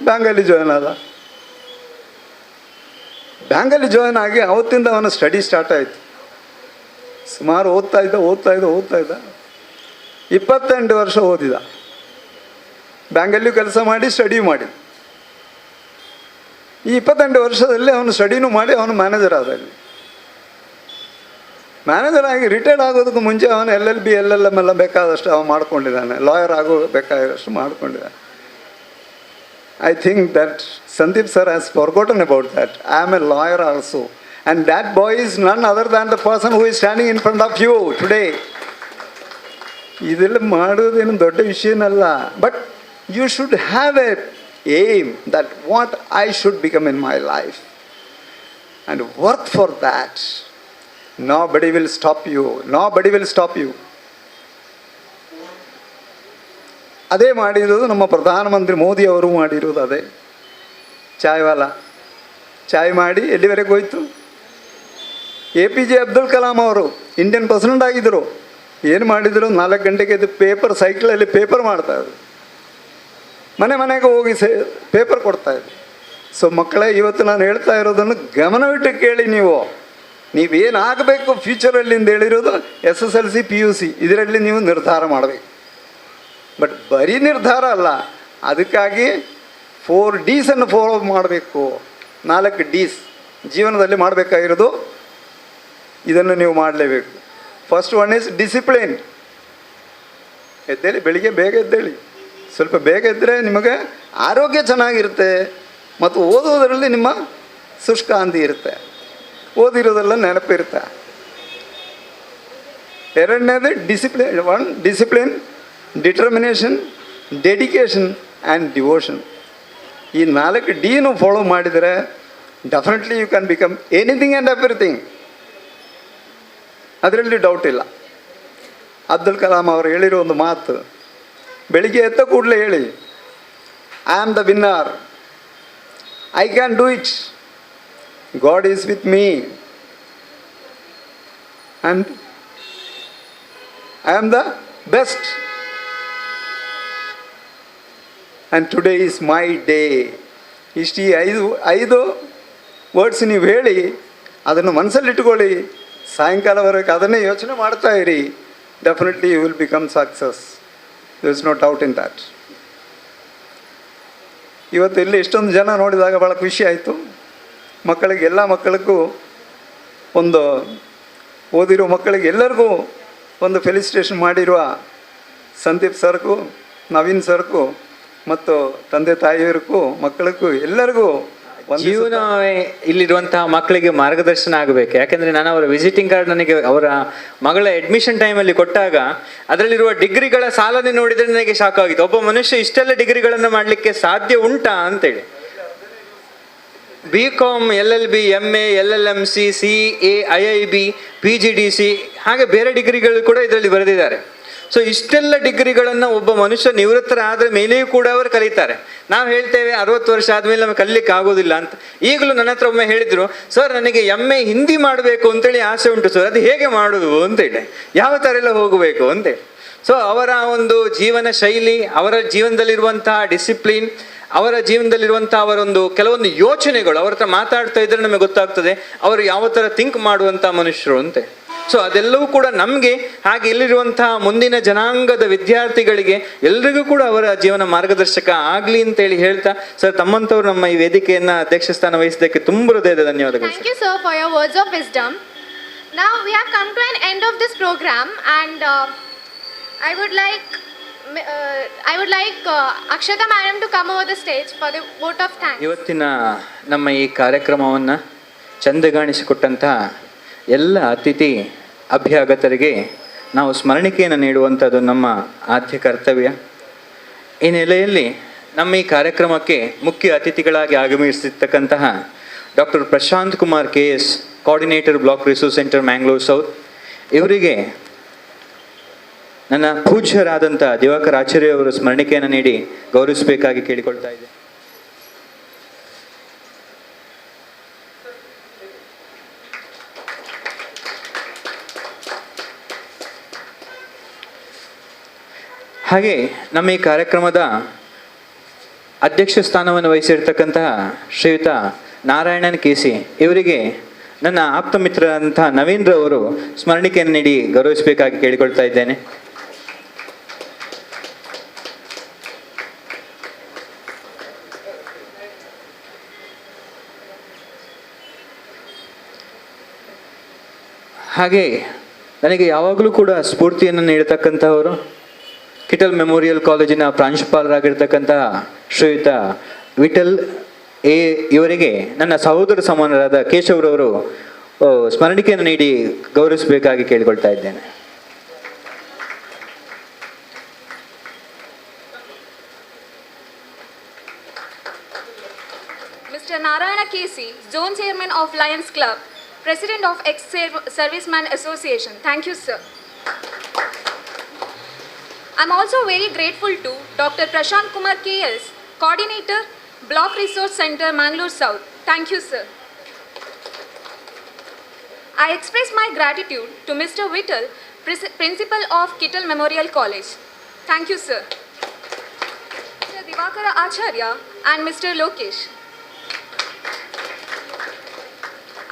ಬ್ಯಾಂಕಲ್ಲಿ ಜಾಯ್ನ್ ಆದ. ಬ್ಯಾಂಕಲ್ಲಿ ಜಾಯ್ನ್ ಆಗಿ ಅವತ್ತಿಂದ ಅವನ ಸ್ಟಡಿ ಸ್ಟಾರ್ಟ್ ಆಯಿತು. ಸುಮಾರು ಓದ್ತಾ ಇದ್ದ 28 ವರ್ಷ ಓದಿದ. ಬ್ಯಾಂಕಲ್ಲಿಯೂ ಕೆಲಸ ಮಾಡಿ ಸ್ಟಡಿ ಮಾಡಿದ. ಈ 28 ವರ್ಷದಲ್ಲಿ ಅವನು ಸ್ಟಡಿನೂ ಮಾಡಿ ಅವನು ಮ್ಯಾನೇಜರ್ ಆದ. ಅಲ್ಲಿ ಮ್ಯಾನೇಜರ್ ಆಗಿ ರಿಟೈರ್ಡ್ ಆಗೋದಕ್ಕೂ ಮುಂಚೆ ಅವನು LLB LLM ಎಲ್ಲ ಬೇಕಾದಷ್ಟು ಅವನು ಮಾಡ್ಕೊಂಡಿದ್ದಾನೆ. ಲಾಯರ್ ಆಗೋ ಬೇಕಾದಷ್ಟು ಮಾಡ್ಕೊಂಡಿದ್ದಾನೆ. I think that Sandeep sir has forgotten about that. I am a lawyer also. And that boy is none other than the person who is standing in front of you today. ಇದೆಲ್ಲ ಮಾಡೋದೇನು ದೊಡ್ಡ ವಿಷಯನಲ್ಲ. But you should have a aim that what I should become in my life and work for that. Nobody will stop you. Nobody will stop you. ಅದೇ ಮಾಡಿರೋದು ನಮ್ಮ ಪ್ರಧಾನಮಂತ್ರಿ ಮೋದಿ ಅವರು ಮಾಡಿರೋದು ಅದೇ. ಚಾಯ್ವಾಲ ಚಾಯ್ ಮಾಡಿ ಎಲ್ಲಿವರೆಗೆ ಹೋಯ್ತು? APJ ಅಬ್ದುಲ್ ಕಲಾಂ ಅವರು ಇಂಡಿಯನ್ ಪ್ರೆಸಿಡೆಂಟ್ ಆಗಿದ್ದರು. ಏನು ಮಾಡಿದರು? 4 ಗಂಟೆಗೆ ಇದು ಪೇಪರ್, ಸೈಕಲಲ್ಲಿ ಪೇಪರ್ ಮಾಡ್ತಾಯಿದ್ರು. ಮನೆಗೆ ಹೋಗಿ ಪೇಪರ್ ಕೊಡ್ತಾಯಿದ್ರು. ಸೊ ಮಕ್ಕಳೇ, ಇವತ್ತು ನಾನು ಹೇಳ್ತಾ ಇರೋದನ್ನು ಗಮನವಿಟ್ಟು ಕೇಳಿ. ನೀವೇನಾಗಬೇಕು ಫ್ಯೂಚರಲ್ಲಿ ಅಂತ ಹೇಳಿರೋದು SSLC PUC ಇದರಲ್ಲಿ ನೀವು ನಿರ್ಧಾರ ಮಾಡಬೇಕು. ಬಟ್ ಬರೀ ನಿರ್ಧಾರ ಅಲ್ಲ, ಅದಕ್ಕಾಗಿ 4 Ds ಫಾಲೋ ಮಾಡಬೇಕು. 4 Ds ಜೀವನದಲ್ಲಿ ಮಾಡಬೇಕಾಗಿರೋದು, ಇದನ್ನು ನೀವು ಮಾಡಲೇಬೇಕು. First one is discipline. ಎದ್ದೇಳಿ, ಬೆಳಿಗ್ಗೆ ಬೇಗ ಎದ್ದೇಳಿ. ಸ್ವಲ್ಪ ಬೇಗ ಎದ್ದರೆ ನಿಮಗೆ ಆರೋಗ್ಯ ಚೆನ್ನಾಗಿರುತ್ತೆ ಮತ್ತು ಓದೋದರಲ್ಲಿ ನಿಮ್ಮ ಶುಷ್ಕಾಂತಿ ಇರುತ್ತೆ, ಓದಿರೋದೆಲ್ಲ ನೆನಪಿರುತ್ತೆ. ಎರಡನೇದು discipline, determination, dedication and devotion. ಈ 4 Dನೂ ಫಾಲೋ ಮಾಡಿದರೆ definitely you can become anything and everything. ಅದರಲ್ಲಿ ಡೌಟ್ ಇಲ್ಲ. ಅಬ್ದುಲ್ ಕಲಾಂ ಅವರು ಹೇಳಿರೋ ಒಂದು ಮಾತು, ಬೆಳಿಗ್ಗೆ ಎದ್ದ ಕೂಡಲೇ ಹೇಳಿ, I am the winner, I can do it, god is with me, and I am the best, and today is my day. ಇಷ್ಟು ಐದು ವರ್ಡ್ಸ್ ನೀವು ಹೇಳಿ ಅದನ್ನು ಮನಸ್ಸಲ್ಲಿಟ್ಕೊಳ್ಳಿ. ಸಾಯಂಕಾಲವರೆಗೆ ಅದನ್ನೇ ಯೋಚನೆ ಮಾಡ್ತಾ ಇರಿ. Definitely you will become success. There is no doubt in that. ಇವತ್ತು ಇಲ್ಲಿ ಇಷ್ಟೊಂದು ಜನ ನೋಡಿದಾಗ ಭಾಳ ಖುಷಿ ಆಯಿತು. ಮಕ್ಕಳಿಗೆ, ಎಲ್ಲ ಮಕ್ಕಳಿಗೂ ಒಂದು ಓದಿರೋ ಮಕ್ಕಳಿಗೆ ಎಲ್ಲರಿಗೂ ಒಂದು ಫೆಲಿಸಿಟೇಷನ್ ಮಾಡಿರುವ ಸಂದೀಪ್ ಸರ್ಗೂ, ನವೀನ್ ಸರ್ಗೂ ಮತ್ತು ತಂದೆ ತಾಯಿಯರಿಗೂ ಮಕ್ಕಳಿಗೂ ಎಲ್ಲರಿಗೂ ಜೀವನ ಇಲ್ಲಿರುವಂತಹ ಮಕ್ಕಳಿಗೆ ಮಾರ್ಗದರ್ಶನ ಆಗಬೇಕು. ಯಾಕೆಂದರೆ ನಾನು ಅವರ ವಿಸಿಟಿಂಗ್ ಕಾರ್ಡ್ ನನಗೆ ಅವರ ಮಗಳ ಅಡ್ಮಿಷನ್ ಟೈಮಲ್ಲಿ ಕೊಟ್ಟಾಗ ಅದರಲ್ಲಿರುವ ಡಿಗ್ರಿಗಳ ಸಾಲನೆ ನೋಡಿದರೆ ನನಗೆ ಶಾಕ್ ಆಗಿತ್ತು. ಒಬ್ಬ ಮನುಷ್ಯ ಇಷ್ಟೆಲ್ಲ ಡಿಗ್ರಿಗಳನ್ನು ಮಾಡಲಿಕ್ಕೆ ಸಾಧ್ಯ ಉಂಟಾ ಅಂತೇಳಿ. BCom, LLB, MA, LLMC, CA, IIB, PGDC ಹಾಗೆ ಬೇರೆ ಡಿಗ್ರಿಗಳು ಕೂಡ ಇದರಲ್ಲಿ ಬರೆದಿದ್ದಾರೆ. ಸೊ ಇಷ್ಟೆಲ್ಲ ಡಿಗ್ರಿಗಳನ್ನು ಒಬ್ಬ ಮನುಷ್ಯ ನಿವೃತ್ತರಾದ ಮೇಲೆಯೂ ಕೂಡ ಅವರು ಕಲಿತಾರೆ. ನಾವು ಹೇಳ್ತೇವೆ 60 ವರ್ಷ ಆದಮೇಲೆ ನಮಗೆ ಕಲಿಲಿಕ್ಕೆ ಆಗೋದಿಲ್ಲ ಅಂತ. ಈಗಲೂ ನನ್ನ ಹತ್ರ ಒಮ್ಮೆ ಹೇಳಿದರು, ಸರ್ ನನಗೆ MA ಹಿಂದಿ ಮಾಡಬೇಕು ಅಂತೇಳಿ ಆಸೆ ಉಂಟು ಸರ್, ಅದು ಹೇಗೆ ಮಾಡೋದು ಅಂತೇಳಿ, ಯಾವ ಥರ ಎಲ್ಲ ಹೋಗಬೇಕು ಅಂತೇಳಿ. ಸೊ ಅವರ ಒಂದು ಜೀವನ ಶೈಲಿ, ಅವರ ಜೀವನದಲ್ಲಿರುವಂತಹ ಡಿಸಿಪ್ಲಿನ್, ಅವರ ಜೀವನದಲ್ಲಿರುವಂಥ ಅವರೊಂದು ಕೆಲವೊಂದು ಯೋಚನೆಗಳು, ಅವ್ರ ಹತ್ರ ಮಾತಾಡ್ತಾ ಇದ್ರೆ ನಮಗೆ ಗೊತ್ತಾಗ್ತದೆ ಅವರು ಯಾವ ಥರ ಥಿಂಕ್ ಮಾಡುವಂಥ ಮನುಷ್ಯರು ಅಂತೆ. ಸೊ ಅದೆಲ್ಲವೂ ಕೂಡ ನಮಗೆ, ಹಾಗೆ ಇಲ್ಲಿರುವಂತಹ ಮುಂದಿನ ಜನಾಂಗದ ವಿದ್ಯಾರ್ಥಿಗಳಿಗೆ ಎಲ್ರಿಗೂ ಕೂಡ ಅವರ ಜೀವನ ಮಾರ್ಗದರ್ಶಕ ಆಗಲಿ ಅಂತೇಳಿ ಹೇಳ್ತಾ, ಸರ್ ತಮ್ಮಂಥವ್ರು ನಮ್ಮ ಈ ವೇದಿಕೆಯನ್ನು ಅಧ್ಯಕ್ಷ ಸ್ಥಾನ ವಹಿಸಿದ್ದಕ್ಕೆ ತುಂಬ ಹೃದಯದ ಧನ್ಯವಾದಗಳು. Thank you sir for your words of wisdom. Now we have come to an end of this program and I would like Akshata madam to come over the stage for the vote of thanks. ಇವತ್ತಿನ ನಮ್ಮ ಈ ಕಾರ್ಯಕ್ರಮವನ್ನು ಚಂದಗಾಣಿಸಿಕೊಟ್ಟಂತಹ ಎಲ್ಲ ಅತಿಥಿ ಅಭ್ಯಾಗತರಿಗೆ ನಾವು ಸ್ಮರಣಿಕೆಯನ್ನು ನೀಡುವಂಥದ್ದು ನಮ್ಮ ಆದ್ಯ ಕರ್ತವ್ಯ. ಈ ನೆಲೆಯಲ್ಲಿ ನಮ್ಮ ಈ ಕಾರ್ಯಕ್ರಮಕ್ಕೆ ಮುಖ್ಯ ಅತಿಥಿಗಳಾಗಿ ಆಗಮಿಸಿರ್ತಕ್ಕಂತಹ doctor Prashant Kumar KS, coordinator block resource centre Mangalore south, ಇವರಿಗೆ ನನ್ನ ಪೂಜ್ಯರಾದಂಥ ದಿವಾಕರ್ ಆಚಾರ್ಯ ಅವರು ಸ್ಮರಣಿಕೆಯನ್ನು ನೀಡಿ ಗೌರವಿಸಬೇಕಾಗಿ ಕೇಳಿಕೊಳ್ತಾ ಇದ್ದೆ. ಹಾಗೆ ನಮ್ಮ ಈ ಕಾರ್ಯಕ್ರಮದ ಅಧ್ಯಕ್ಷ ಸ್ಥಾನವನ್ನು ವಹಿಸಿರ್ತಕ್ಕಂತಹ ಶ್ರೀಯುತ ನಾರಾಯಣನ್ KC ಇವರಿಗೆ ನನ್ನ ಆಪ್ತ ಮಿತ್ರರಂತಹ ನವೀನ್ ರವರು ಸ್ಮರಣಿಕೆಯನ್ನು ನೀಡಿ ಗೌರವಿಸಬೇಕಾಗಿ ಕೇಳಿಕೊಳ್ತಾ ಇದ್ದೇನೆ. ಹಾಗೆ ನನಗೆ ಯಾವಾಗಲೂ ಕೂಡ ಸ್ಫೂರ್ತಿಯನ್ನು ನೀಡತಕ್ಕಂತಹವರು ಕಿಟಲ್ ಮೆಮೋರಿಯಲ್ ಕಾಲೇಜಿನ ಪ್ರಾಂಶುಪಾಲರಾಗಿರ್ತಕ್ಕಂತಹ ಶ್ರೀಯುತ ವಿಠಲ್ A ಇವರಿಗೆ ನನ್ನ ಸಹೋದರ ಸಮಾನರಾದ ಕೇಶವ್ರವರು ಸ್ಮರಣಿಕೆಯನ್ನು ನೀಡಿ ಗೌರವಿಸಬೇಕಾಗಿ ಕೇಳಿಕೊಳ್ತಾ ಇದ್ದೇನೆ. Mr. Narayana KC, Zone Chairman of Lions Club, President of Ex-Serviceman Association. Thank you, sir. I'm also very grateful to Dr. Prashant Kumar KS, Coordinator, Block Resource Center, Mangalore South. Thank you, sir. I express my gratitude to Mr. Vittal, Principal of Kittal Memorial College. Thank you, sir. Mr. Divakara Acharya and Mr. Lokesh.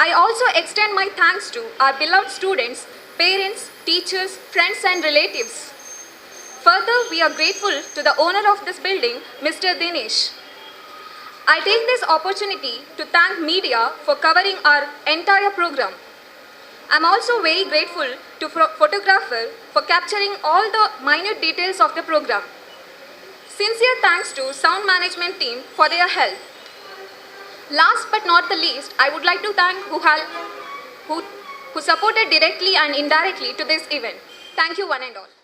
I also extend my thanks to our beloved students, parents, teachers, friends and relatives Further, we are grateful to the owner of this building, Mr. Dinesh. I take this opportunity to thank media for covering our entire program. I'm also very grateful to photographer for capturing all the minute details of the program. Sincere thanks to sound management team for their help. Last but not the least, I would like to thank who supported directly and indirectly to this event. Thank you one and all.